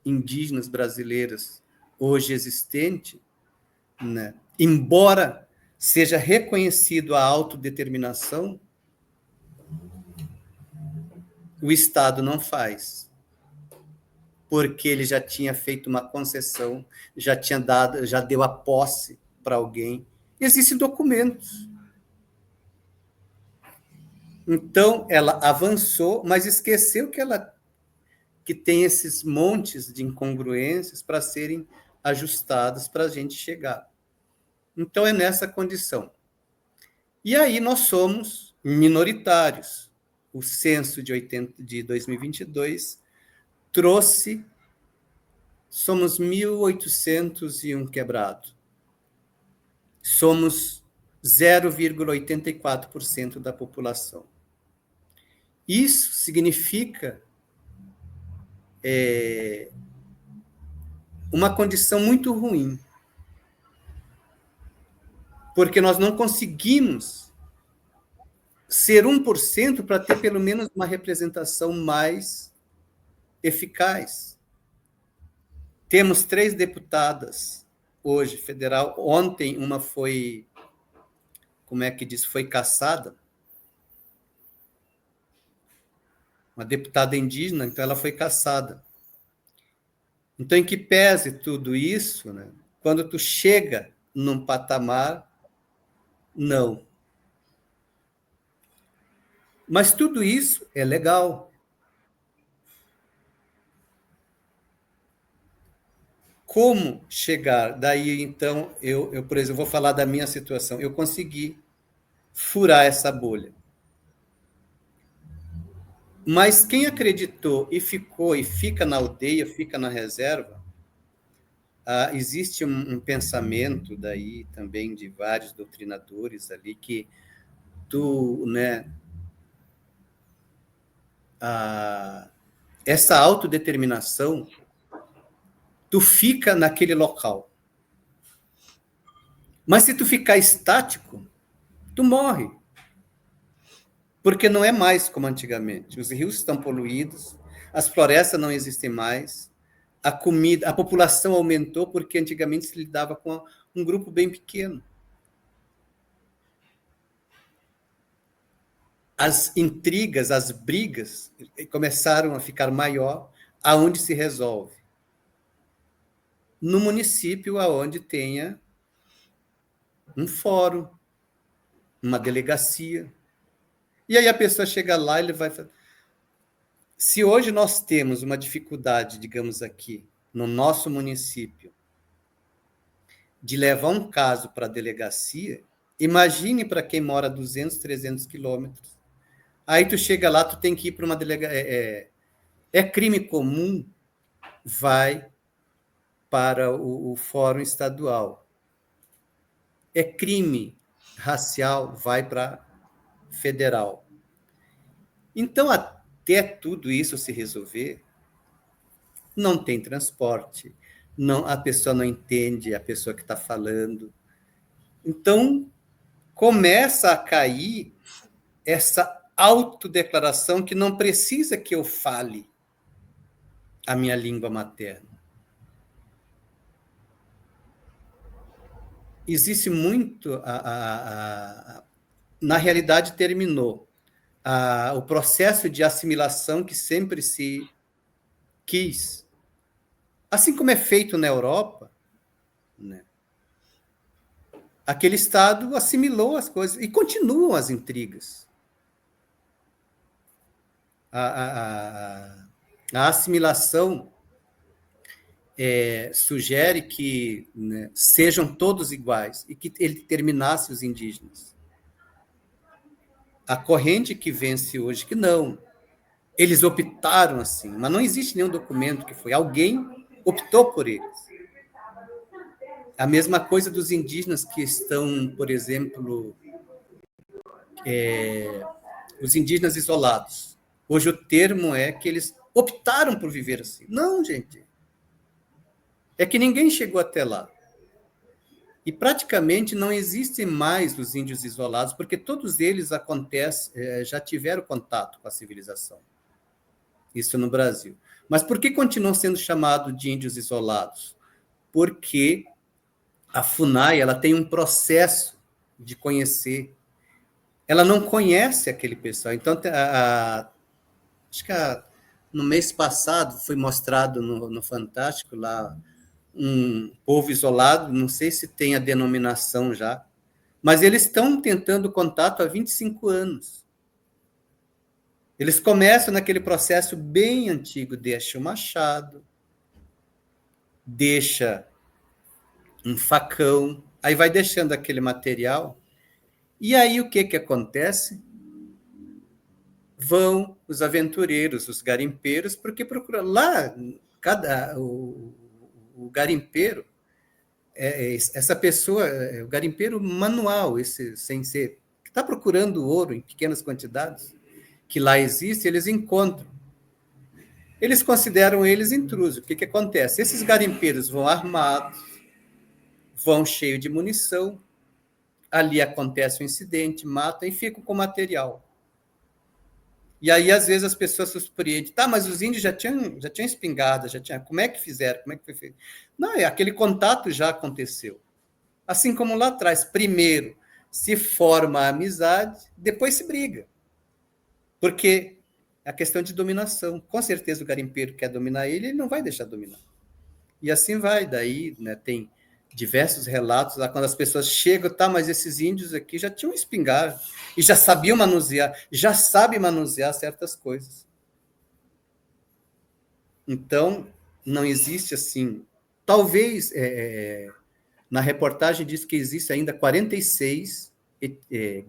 indígenas brasileiras hoje existente, né, embora seja reconhecido a autodeterminação, o Estado não faz, porque ele já tinha feito uma concessão, já deu a posse para alguém Existem documentos. Então, ela avançou, mas esqueceu que tem esses montes de incongruências para serem ajustadas para a gente chegar. Então, é nessa condição. E aí nós somos minoritários. O censo de 2022 trouxe, somos 1.801 quebrado. Somos 0,84% da população. Isso significa uma condição muito ruim, porque nós não conseguimos ser 1% para ter pelo menos uma representação mais eficaz. Temos 3 deputadas hoje, federal. Ontem uma foi, como é que diz, foi cassada. Uma deputada indígena, então ela foi cassada. Então, em que pese tudo isso, né, quando tu chega num patamar, não. Mas tudo isso é legal. Como chegar? Daí, então, eu, por exemplo, vou falar da minha situação. Eu consegui furar essa bolha. Mas quem acreditou e ficou, e fica na aldeia, fica na reserva, existe um pensamento daí também de vários doutrinadores ali que tu, né, essa autodeterminação, tu fica naquele local. Mas se tu ficar estático, tu morre. Porque não é mais como antigamente. Os rios estão poluídos, as florestas não existem mais, a comida, a população aumentou porque antigamente se lidava com um grupo bem pequeno. As intrigas, as brigas começaram a ficar maior, aonde se resolve? No município aonde tenha um fórum, uma delegacia. E aí a pessoa chega lá e ele vai... Se hoje nós temos uma dificuldade, digamos aqui, no nosso município, de levar um caso para a delegacia, imagine para quem mora 200, 300 quilômetros. Aí tu chega lá, tu tem que ir para uma delegacia... É crime comum, vai para o fórum estadual. É crime racial, vai para federal. Então, até tudo isso se resolver, não tem transporte, não, a pessoa não entende a pessoa que está falando. Então, começa a cair essa autodeclaração que não precisa que eu fale a minha língua materna. Existe muito... na realidade, terminou o processo de assimilação que sempre se quis. Assim como é feito na Europa, né? Aquele Estado assimilou as coisas e continuam as intrigas. A assimilação sugere que, né, sejam todos iguais e que ele terminasse os indígenas. A corrente que vence hoje, que não. Eles optaram assim, mas não existe nenhum documento que foi. Alguém optou por eles. A mesma coisa dos indígenas que estão, por exemplo, os indígenas isolados. Hoje o termo é que eles optaram por viver assim. Não, gente. É que ninguém chegou até lá. E praticamente não existem mais os índios isolados, porque todos eles já tiveram contato com a civilização. Isso no Brasil. Mas por que continuam sendo chamados de índios isolados? Porque a FUNAI ela tem um processo de conhecer. Ela não conhece aquele pessoal. Então, acho que no mês passado foi mostrado no Fantástico lá um povo isolado, não sei se tem a denominação já, Mas eles estão tentando contato há 25 anos. Eles começam naquele processo bem antigo, deixa o machado, deixa um facão, aí vai deixando aquele material, e aí o que acontece? Vão os aventureiros, os garimpeiros, porque procuram lá, o garimpeiro, essa pessoa, o garimpeiro manual, esse sem ser, que está procurando ouro em pequenas quantidades, que lá existe, eles encontram. Eles consideram eles intrusos. O que acontece? Esses garimpeiros vão armados, vão cheios de munição, ali acontece um incidente, matam e ficam com material. E aí, às vezes, as pessoas se surpreendem. Tá, mas os índios já tinham espingarda, já tinha. Como é que fizeram? Como é que foi feito? Não, aquele contato já aconteceu. Assim como lá atrás, primeiro se forma a amizade, depois se briga. Porque é a questão de dominação. Com certeza o garimpeiro quer dominar ele não vai deixar dominar. E assim vai. Daí, né, tem diversos relatos lá quando as pessoas chegam, tá, mas esses índios aqui já tinham espingarda e já sabiam manusear, já sabem manusear certas coisas. Então, não existe assim. Talvez, na reportagem diz que existe ainda 46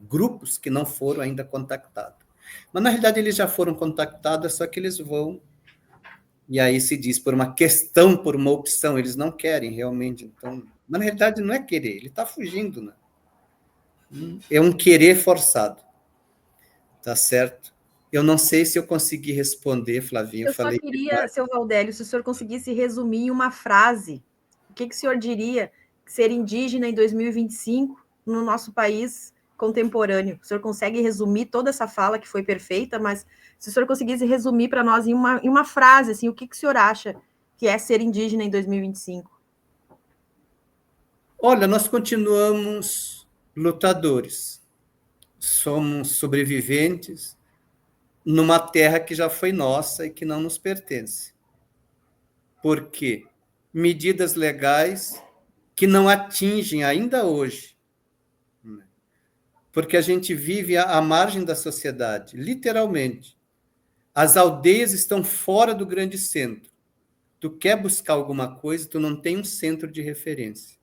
grupos que não foram ainda contactados. Mas, na realidade, eles já foram contactados, só que eles vão. E aí se diz por uma questão, por uma opção, eles não querem realmente. Então, mas na realidade não é querer, ele está fugindo, né? É um querer forçado, tá certo? Eu não sei se eu consegui responder, Flavinha. Eu só queria, seu Valdélio, se o senhor conseguisse resumir em uma frase, o que o senhor diria ser indígena em 2025 no nosso país contemporâneo? O senhor consegue resumir toda essa fala que foi perfeita, mas se o senhor conseguisse resumir para nós em uma frase, assim, o que o senhor acha que é ser indígena em 2025? Olha, nós continuamos lutadores, somos sobreviventes numa terra que já foi nossa e que não nos pertence. Por quê? Medidas legais que não atingem ainda hoje, porque a gente vive à margem da sociedade, literalmente. As aldeias estão fora do grande centro. Tu quer buscar alguma coisa, tu não tem um centro de referência.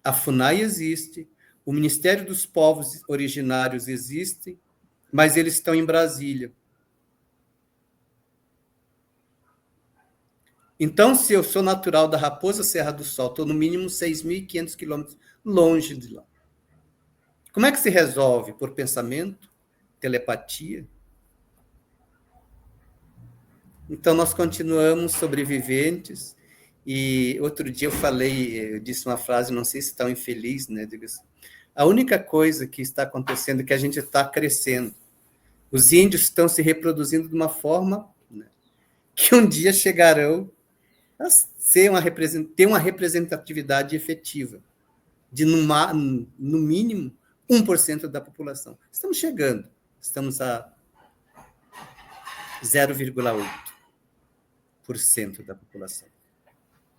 A FUNAI existe, o Ministério dos Povos Originários existe, mas eles estão em Brasília. Então, se eu sou natural da Raposa Serra do Sol, estou no mínimo 6.500 quilômetros longe de lá. Como é que se resolve? Por pensamento? Telepatia? Então, nós continuamos sobreviventes. E outro dia eu disse uma frase, não sei se tão infeliz, né? Digo assim, a única coisa que está acontecendo é que a gente está crescendo. Os índios estão se reproduzindo de uma forma, né, que um dia chegarão a ter uma representatividade efetiva, de no mínimo 1% da população. Estamos chegando, estamos a 0,8% da população.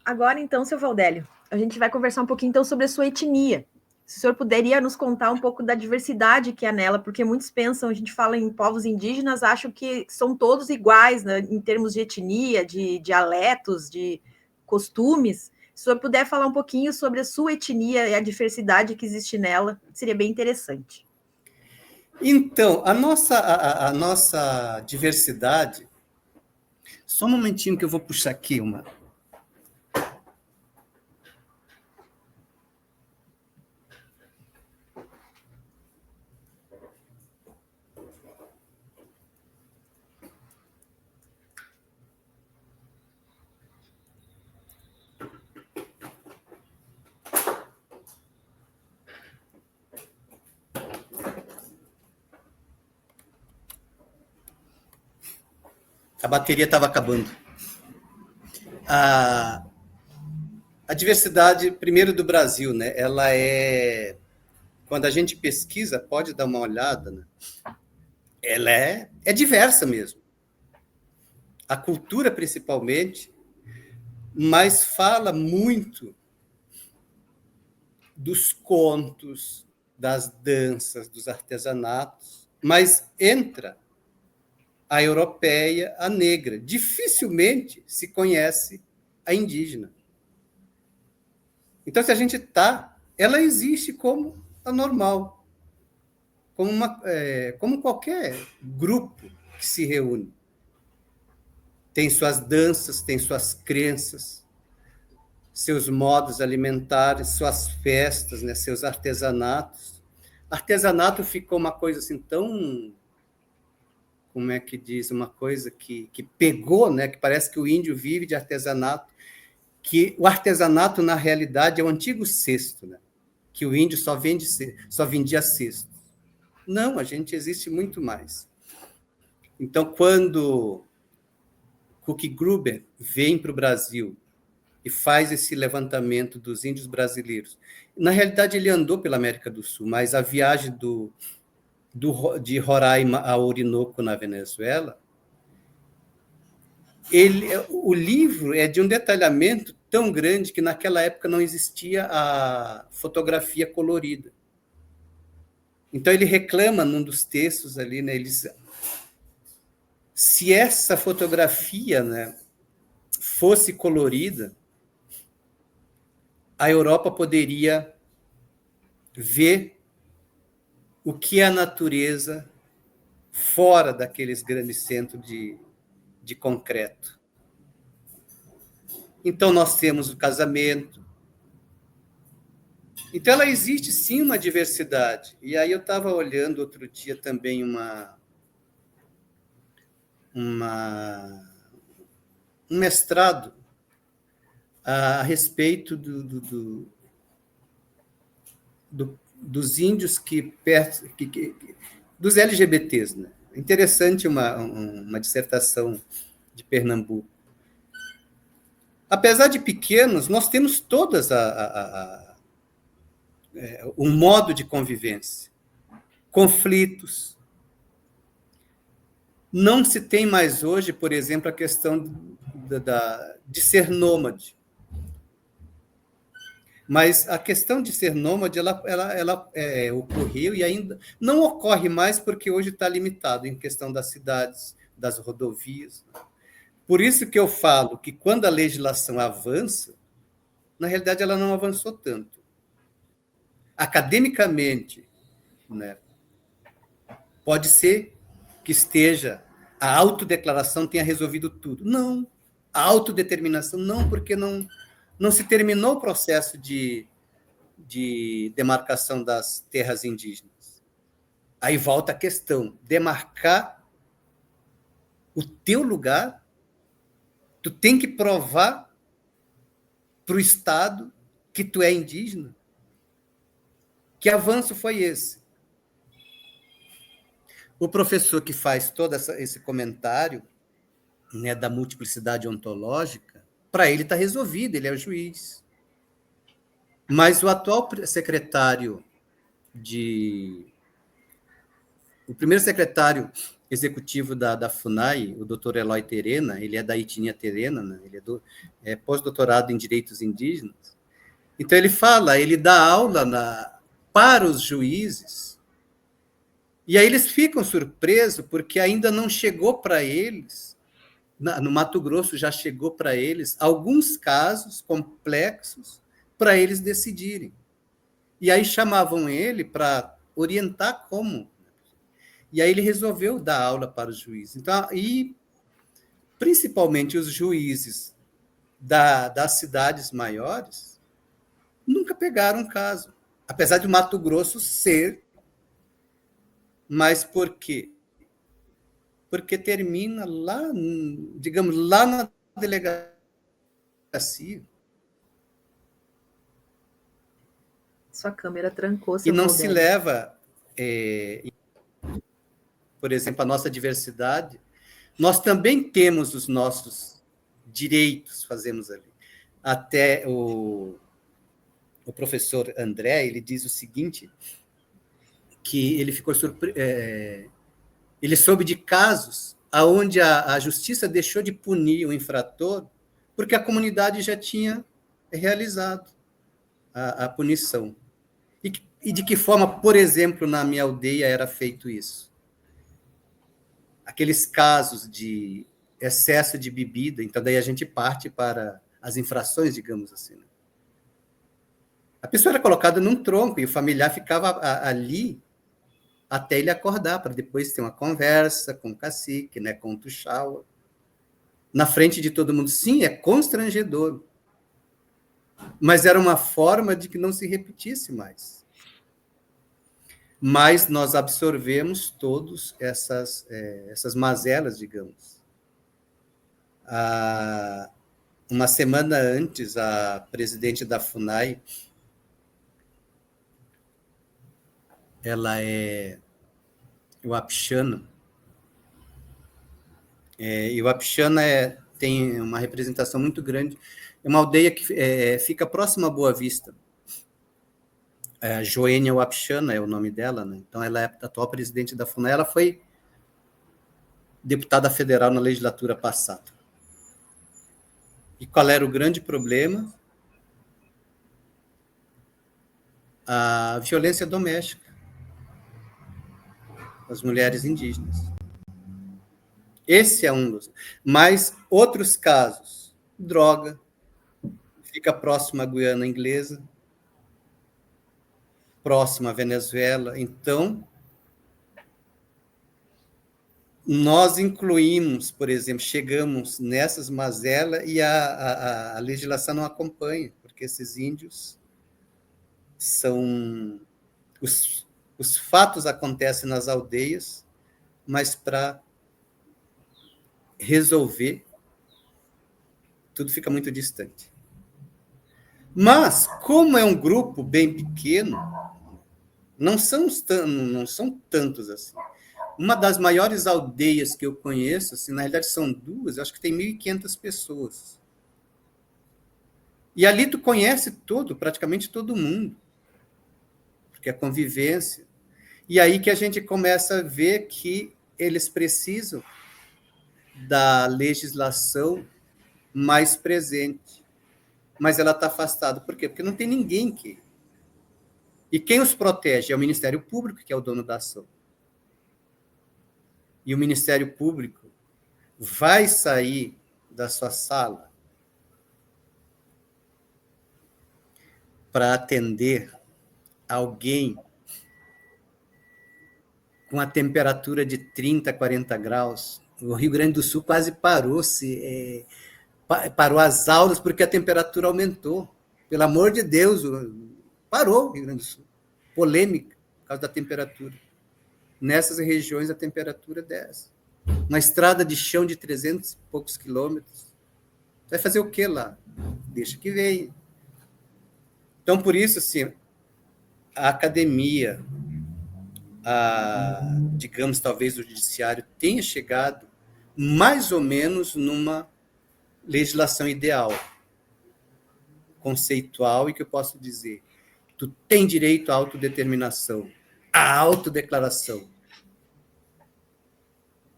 Agora, então, seu Valdélio, a gente vai conversar um pouquinho, então, sobre a sua etnia. Se o senhor poderia nos contar um pouco da diversidade que há nela, porque muitos pensam, a gente fala em povos indígenas, acham que são todos iguais, né, em termos de etnia, de dialetos, de costumes. Se o senhor puder falar um pouquinho sobre a sua etnia e a diversidade que existe nela, seria bem interessante. Então, a nossa diversidade... Só um momentinho que eu vou puxar aqui uma... A bateria estava acabando. A diversidade, primeiro, do Brasil, né? Ela é... Quando a gente pesquisa, pode dar uma olhada, né? Ela é diversa mesmo. A cultura, principalmente, mas fala muito dos contos, das danças, dos artesanatos, mas entra a europeia, a negra. Dificilmente se conhece a indígena. Então, se a gente ela existe como a normal, como qualquer grupo que se reúne. Tem suas danças, tem suas crenças, seus modos alimentares, suas festas, né, seus artesanatos. Artesanato ficou uma coisa assim tão, como é que diz, uma coisa que pegou, né, que parece que o índio vive de artesanato, que o artesanato, na realidade, é o antigo cesto, né, que o índio só vendia cesto. Não, a gente existe muito mais. Então, quando Cook Gruber vem para o Brasil e faz esse levantamento dos índios brasileiros, na realidade ele andou pela América do Sul, mas a viagem de Roraima a Orinoco, na Venezuela, o livro é de um detalhamento tão grande que naquela época não existia a fotografia colorida. Então ele reclama num dos textos ali, né, se essa fotografia, né, fosse colorida, a Europa poderia ver o que é a natureza fora daqueles grandes centros de concreto. Então, nós temos o casamento. Então, ela existe, sim, uma diversidade. E aí eu estava olhando outro dia também um mestrado a respeito dos índios dos LGBTs, né? Interessante uma dissertação de Pernambuco. Apesar de pequenos, nós temos todas um modo de convivência, conflitos. Não se tem mais hoje, por exemplo, a questão de ser nômade. Mas a questão de ser nômade, ela ocorreu e ainda não ocorre mais porque hoje está limitado em questão das cidades, das rodovias. Por isso que eu falo que quando a legislação avança, na realidade ela não avançou tanto. Academicamente, né, pode ser que a autodeclaração tenha resolvido tudo. Não, a autodeterminação não, porque não se terminou o processo de demarcação das terras indígenas. Aí volta a questão, demarcar o teu lugar, tu tem que provar para o Estado que tu é indígena. Que avanço foi esse? O professor que faz todo esse comentário, né, da multiplicidade ontológica, para ele está resolvido, ele é o juiz. Mas o atual secretário o primeiro secretário executivo da FUNAI, o doutor Eloy Terena, ele é da etnia Terena, né? Ele é pós-doutorado em direitos indígenas. Então, ele dá aula para os juízes, e aí eles ficam surpresos, porque ainda não chegou para eles, no Mato Grosso já chegou para eles, alguns casos complexos para eles decidirem. E aí chamavam ele para orientar como. E aí ele resolveu dar aula para os juízes. Então, e principalmente os juízes das cidades maiores nunca pegaram um caso. Apesar de o Mato Grosso ser, mas por quê? Porque termina lá, digamos, lá na delegacia. Sua câmera trancou, seu E não Valdeli. se leva, por exemplo, a nossa diversidade. Nós também temos os nossos direitos, fazemos ali. Até o professor André, ele diz o seguinte, que ele ficou ele soube de casos onde a justiça deixou de punir o infrator porque a comunidade já tinha realizado a punição. E de que forma, por exemplo, na minha aldeia era feito isso? Aqueles casos de excesso de bebida, então daí a gente parte para as infrações, digamos assim. Né? A pessoa era colocada num tronco e o familiar ficava ali até ele acordar, para depois ter uma conversa com o cacique, né, com o tuxaua, na frente de todo mundo. Sim, é constrangedor, mas era uma forma de que não se repetisse mais. Mas nós absorvemos todos essas mazelas, digamos. Uma semana antes, a presidente da FUNAI, ela é Uapixana, e Uapixana tem uma representação muito grande. É uma aldeia que fica próxima a Boa Vista. Joênia Uapixana é o nome dela, né? Então ela é a atual presidente da FUNAI. Ela foi deputada federal na legislatura passada. E qual era o grande problema? A violência doméstica das mulheres indígenas. Esse é um dos. Mas outros casos, droga, fica próximo à Guiana Inglesa, próximo à Venezuela. Então, nós incluímos, por exemplo, chegamos nessas mazelas e a legislação não acompanha, porque esses índios são... Os fatos acontecem nas aldeias, mas para resolver, tudo fica muito distante. Mas, como é um grupo bem pequeno, não são tantos assim. Uma das maiores aldeias que eu conheço, assim, na realidade são duas, eu acho que tem 1.500 pessoas. E ali tu conhece praticamente todo mundo, porque é convivência. E aí que a gente começa a ver que eles precisam da legislação mais presente. Mas ela está afastada. Por quê? Porque não tem ninguém que... E quem os protege é o Ministério Público, que é o dono da ação. E o Ministério Público vai sair da sua sala para atender alguém com a temperatura de 30, 40 graus. O Rio Grande do Sul quase parou as aulas porque a temperatura aumentou. Pelo amor de Deus, parou o Rio Grande do Sul. Polêmica por causa da temperatura. Nessas regiões, a temperatura é dessa. Uma estrada de chão de 300 e poucos quilômetros. Vai fazer o quê lá? Deixa que venha. Então, por isso, assim, a academia, digamos, talvez o judiciário tenha chegado mais ou menos numa legislação ideal, conceitual, e que eu posso dizer, tu tem direito à autodeterminação, à autodeclaração.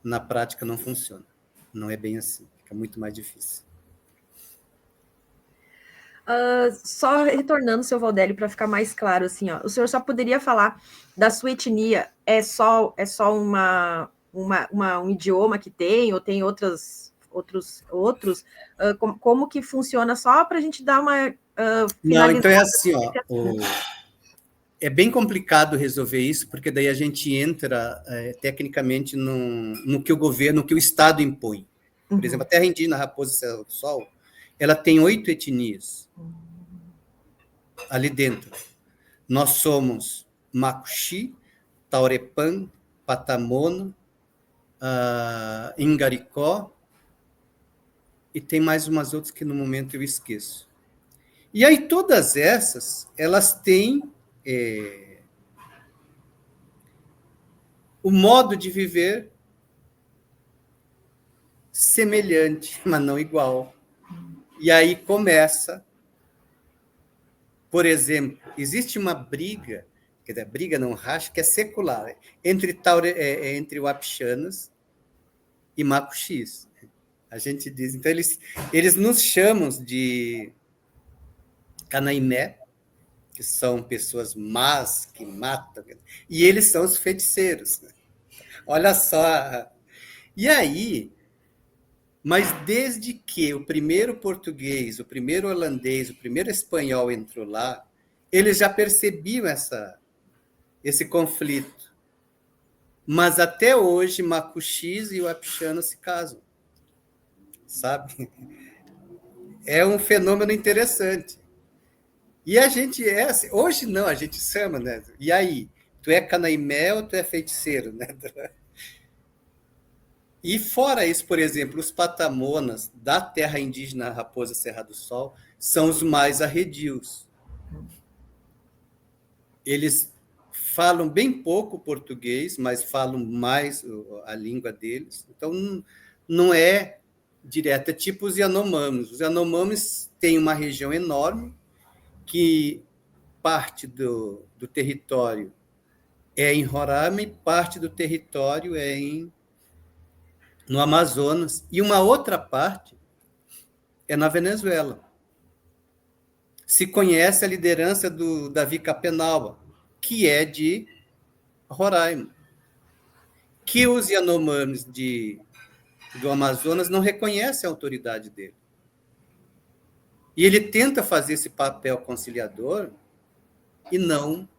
Na prática não funciona. Não é bem assim, fica muito mais difícil. Só retornando, seu Valdélio, para ficar mais claro, assim, ó, o senhor só poderia falar da sua etnia, é só um idioma que tem, ou tem outros, como que funciona, só para a gente dar uma Não, então é assim, ó, é bem complicado resolver isso, porque daí a gente entra tecnicamente no que o governo, no que o Estado impõe. Por exemplo, a terra indígena Raposa Serra do Sol, ela tem 8 etnias ali dentro. Nós somos Macuxi, Taurepã, Patamono, Ingaricó, e tem mais umas outras que no momento eu esqueço. E aí todas essas, elas têm o modo de viver semelhante, mas não igual. E aí começa, por exemplo, existe uma briga, quer dizer, briga não racha, que é secular, entre Uapixanas e Macuxis. A gente diz, então eles nos chamam de Canaimé, que são pessoas más, que matam, e eles são os feiticeiros. Né? Olha só. E aí, mas desde que o primeiro português, o primeiro holandês, o primeiro espanhol entrou lá, eles já percebiam esse conflito. Mas até hoje, Macuxis e o Apixana se casam. Sabe? É um fenômeno interessante. E a gente é assim, hoje não, a gente chama, né? E aí, tu é canaimé ou tu é feiticeiro, né? E fora isso, por exemplo, os patamonas da terra indígena Raposa Serra do Sol são os mais arredios. Eles falam bem pouco português, mas falam mais a língua deles. Então, não é direto, é tipo os Yanomamis. Os Yanomamis têm uma região enorme, que parte do território é em Roraima e parte do território é no Amazonas. E uma outra parte é na Venezuela. Se conhece a liderança do Davi Capenaua, que é de Roraima. Que os Yanomamis do Amazonas não reconhecem a autoridade dele. E ele tenta fazer esse papel conciliador e não.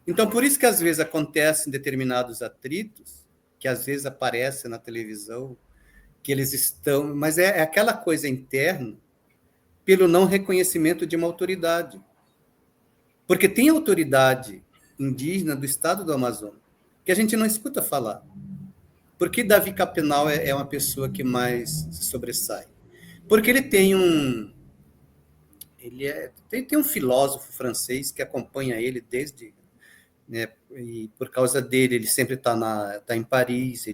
Então, por isso que às vezes acontecem determinados atritos, que às vezes aparecem na televisão, que eles estão... Mas é aquela coisa interna pelo não reconhecimento de uma autoridade. Porque tem autoridade indígena do estado do Amazonas, que a gente não escuta falar. Por que Davi Capenau é uma pessoa que mais se sobressai? Porque ele tem tem um filósofo francês que acompanha ele desde... Né, e por causa dele, ele sempre está em Paris.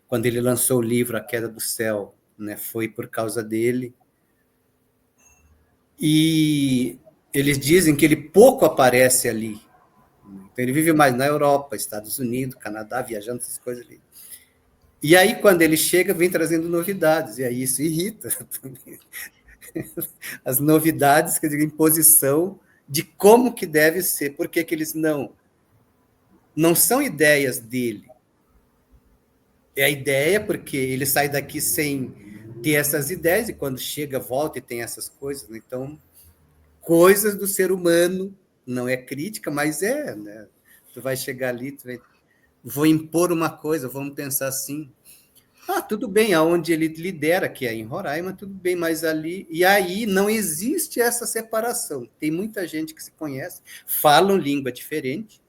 Quando ele lançou o livro A Queda do Céu, né, foi por causa dele. E eles dizem que ele pouco aparece ali. Então, ele vive mais na Europa, Estados Unidos, Canadá, viajando essas coisas ali. E aí, quando ele chega, vem trazendo novidades, e aí isso irrita. As novidades, quer dizer, imposição de como que deve ser, por que eles não são ideias dele. É a ideia porque ele sai daqui sem ter essas ideias, e quando chega, volta e tem essas coisas. Né? Então, coisas do ser humano, não é crítica, mas né? Tu vai chegar ali, vou impor uma coisa, vamos pensar assim. Tudo bem, aonde ele lidera, que é em Roraima, tudo bem, mas ali... E aí não existe essa separação. Tem muita gente que se conhece, falam língua diferente.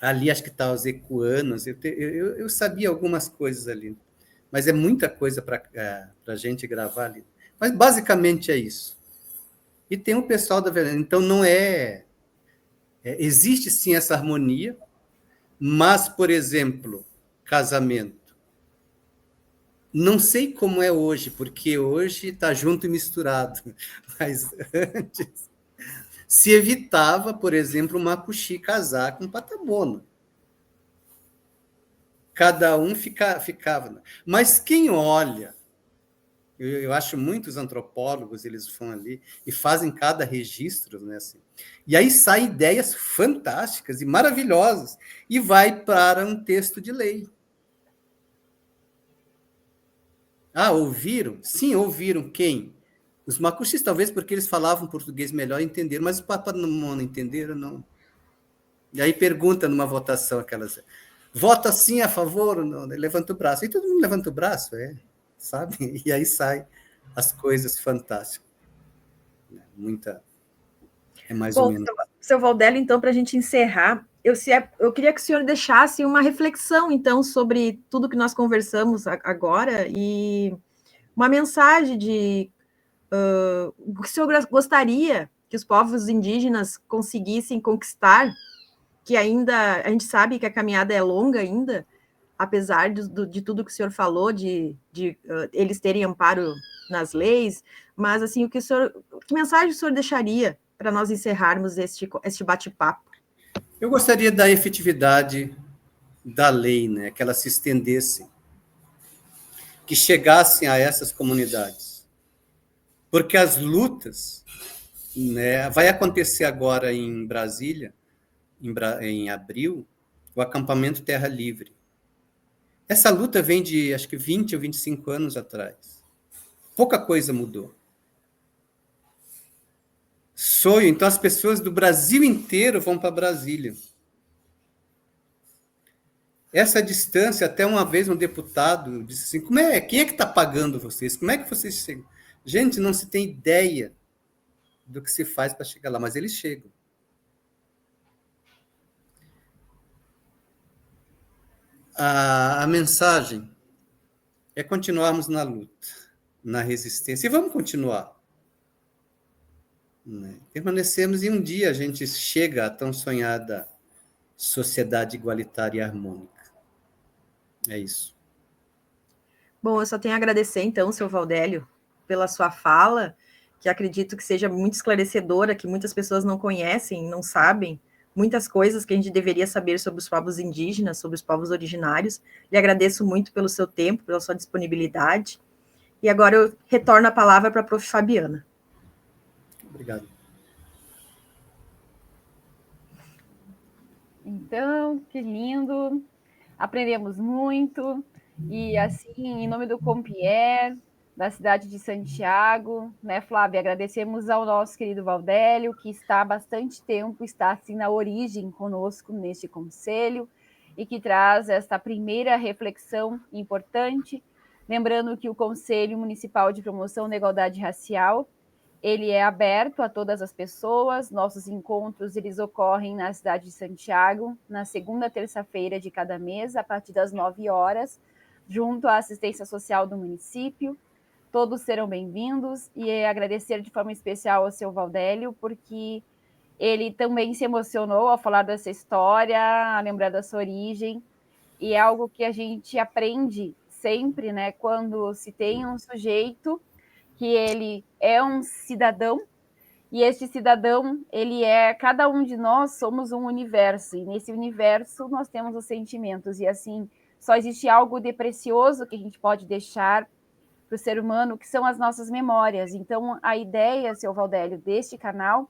Ali acho que está os ecuanos, eu sabia algumas coisas ali, mas é muita coisa para a gente gravar ali. Mas basicamente é isso. E tem o pessoal da Venezuela, então não existe sim essa harmonia, mas, por exemplo, casamento. Não sei como é hoje, porque hoje está junto e misturado, mas antes se evitava, por exemplo, o Macuxi casar com o Patabona. Cada um ficava. Mas quem olha, eu acho muitos antropólogos, eles vão ali e fazem cada registro, né, assim, e aí saem ideias fantásticas e maravilhosas, e vai para um texto de lei. Ouviram? Sim, ouviram. Quem? Os macuxis, talvez porque eles falavam português melhor, entenderam, mas os papanomona não entenderam, não. E aí pergunta numa votação aquelas... Vota sim a favor ou não? Levanta o braço. E todo mundo levanta o braço, sabe? E aí sai as coisas fantásticas. Muita... É mais ou menos. Seu Valdelio, então, para a gente encerrar, eu queria que o senhor deixasse uma reflexão, então, sobre tudo que nós conversamos agora e uma mensagem de o que o senhor gostaria que os povos indígenas conseguissem conquistar, que ainda a gente sabe que a caminhada é longa ainda, apesar de tudo que o senhor falou, de eles terem amparo nas leis, mas assim, que mensagem o senhor deixaria para nós encerrarmos este bate-papo? Eu gostaria da efetividade da lei, né? Que ela se estendesse, que chegassem a essas comunidades. Porque as lutas né? Vai acontecer agora em Brasília, em abril, o acampamento Terra Livre. Essa luta vem de, acho que 20 ou 25 anos atrás. Pouca coisa mudou. Sonho, então as pessoas do Brasil inteiro vão para Brasília. Essa distância, até uma vez um deputado disse assim, quem é que está pagando vocês? Como é que vocês chegam? Gente, não se tem ideia do que se faz para chegar lá, mas eles chegam. A mensagem é continuarmos na luta, na resistência, e vamos continuar. Né? Permanecemos e um dia a gente chega à tão sonhada sociedade igualitária e harmônica. É isso. Bom, eu só tenho a agradecer, então, seu Valdélio, pela sua fala, que acredito que seja muito esclarecedora, que muitas pessoas não conhecem, não sabem, muitas coisas que a gente deveria saber sobre os povos indígenas, sobre os povos originários. Lhe agradeço muito pelo seu tempo, pela sua disponibilidade. E agora eu retorno a palavra para a prof. Fabiana. Obrigado. Então, que lindo. Aprendemos muito. E assim, em nome do Compier, da cidade de Santiago, né, Flávia, agradecemos ao nosso querido Valdélio, que está há bastante tempo, está assim na origem conosco neste conselho, e que traz esta primeira reflexão importante, lembrando que o Conselho Municipal de Promoção da Igualdade Racial, ele é aberto a todas as pessoas. Nossos encontros, eles ocorrem na cidade de Santiago, na segunda terça-feira de cada mês, a partir das 9 horas, junto à assistência social do município. Todos serão bem-vindos, e agradecer de forma especial ao seu Valdélio, porque ele também se emocionou ao falar dessa história, a lembrar da sua origem, e é algo que a gente aprende sempre, né, quando se tem um sujeito que ele é um cidadão, e este cidadão, ele é, cada um de nós somos um universo, e nesse universo nós temos os sentimentos, e assim, só existe algo de precioso que a gente pode deixar para o ser humano, que são as nossas memórias. Então, a ideia, seu Valdélio, deste canal,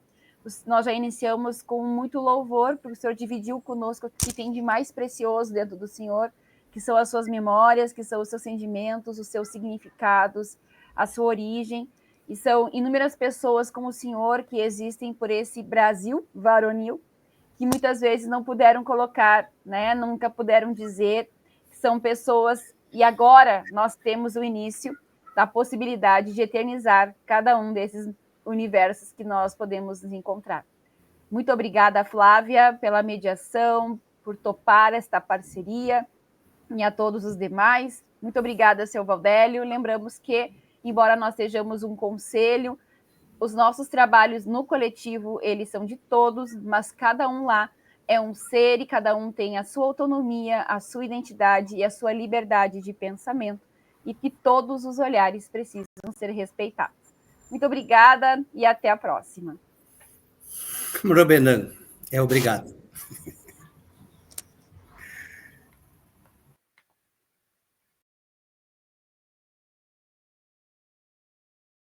nós já iniciamos com muito louvor, porque o senhor dividiu conosco o que tem de mais precioso dentro do senhor, que são as suas memórias, que são os seus sentimentos, os seus significados, a sua origem, e são inúmeras pessoas como o senhor que existem por esse Brasil varonil, que muitas vezes não puderam colocar, né, nunca puderam dizer que são pessoas, e agora nós temos o início da possibilidade de eternizar cada um desses universos que nós podemos nos encontrar. Muito obrigada, Flávia, pela mediação, por topar esta parceria, e a todos os demais. Muito obrigada, seu Valdélio. Lembramos que, embora nós sejamos um conselho, os nossos trabalhos no coletivo, eles são de todos, mas cada um lá é um ser, e cada um tem a sua autonomia, a sua identidade e a sua liberdade de pensamento, e que todos os olhares precisam ser respeitados. Muito obrigada e até a próxima. Robenan, obrigado.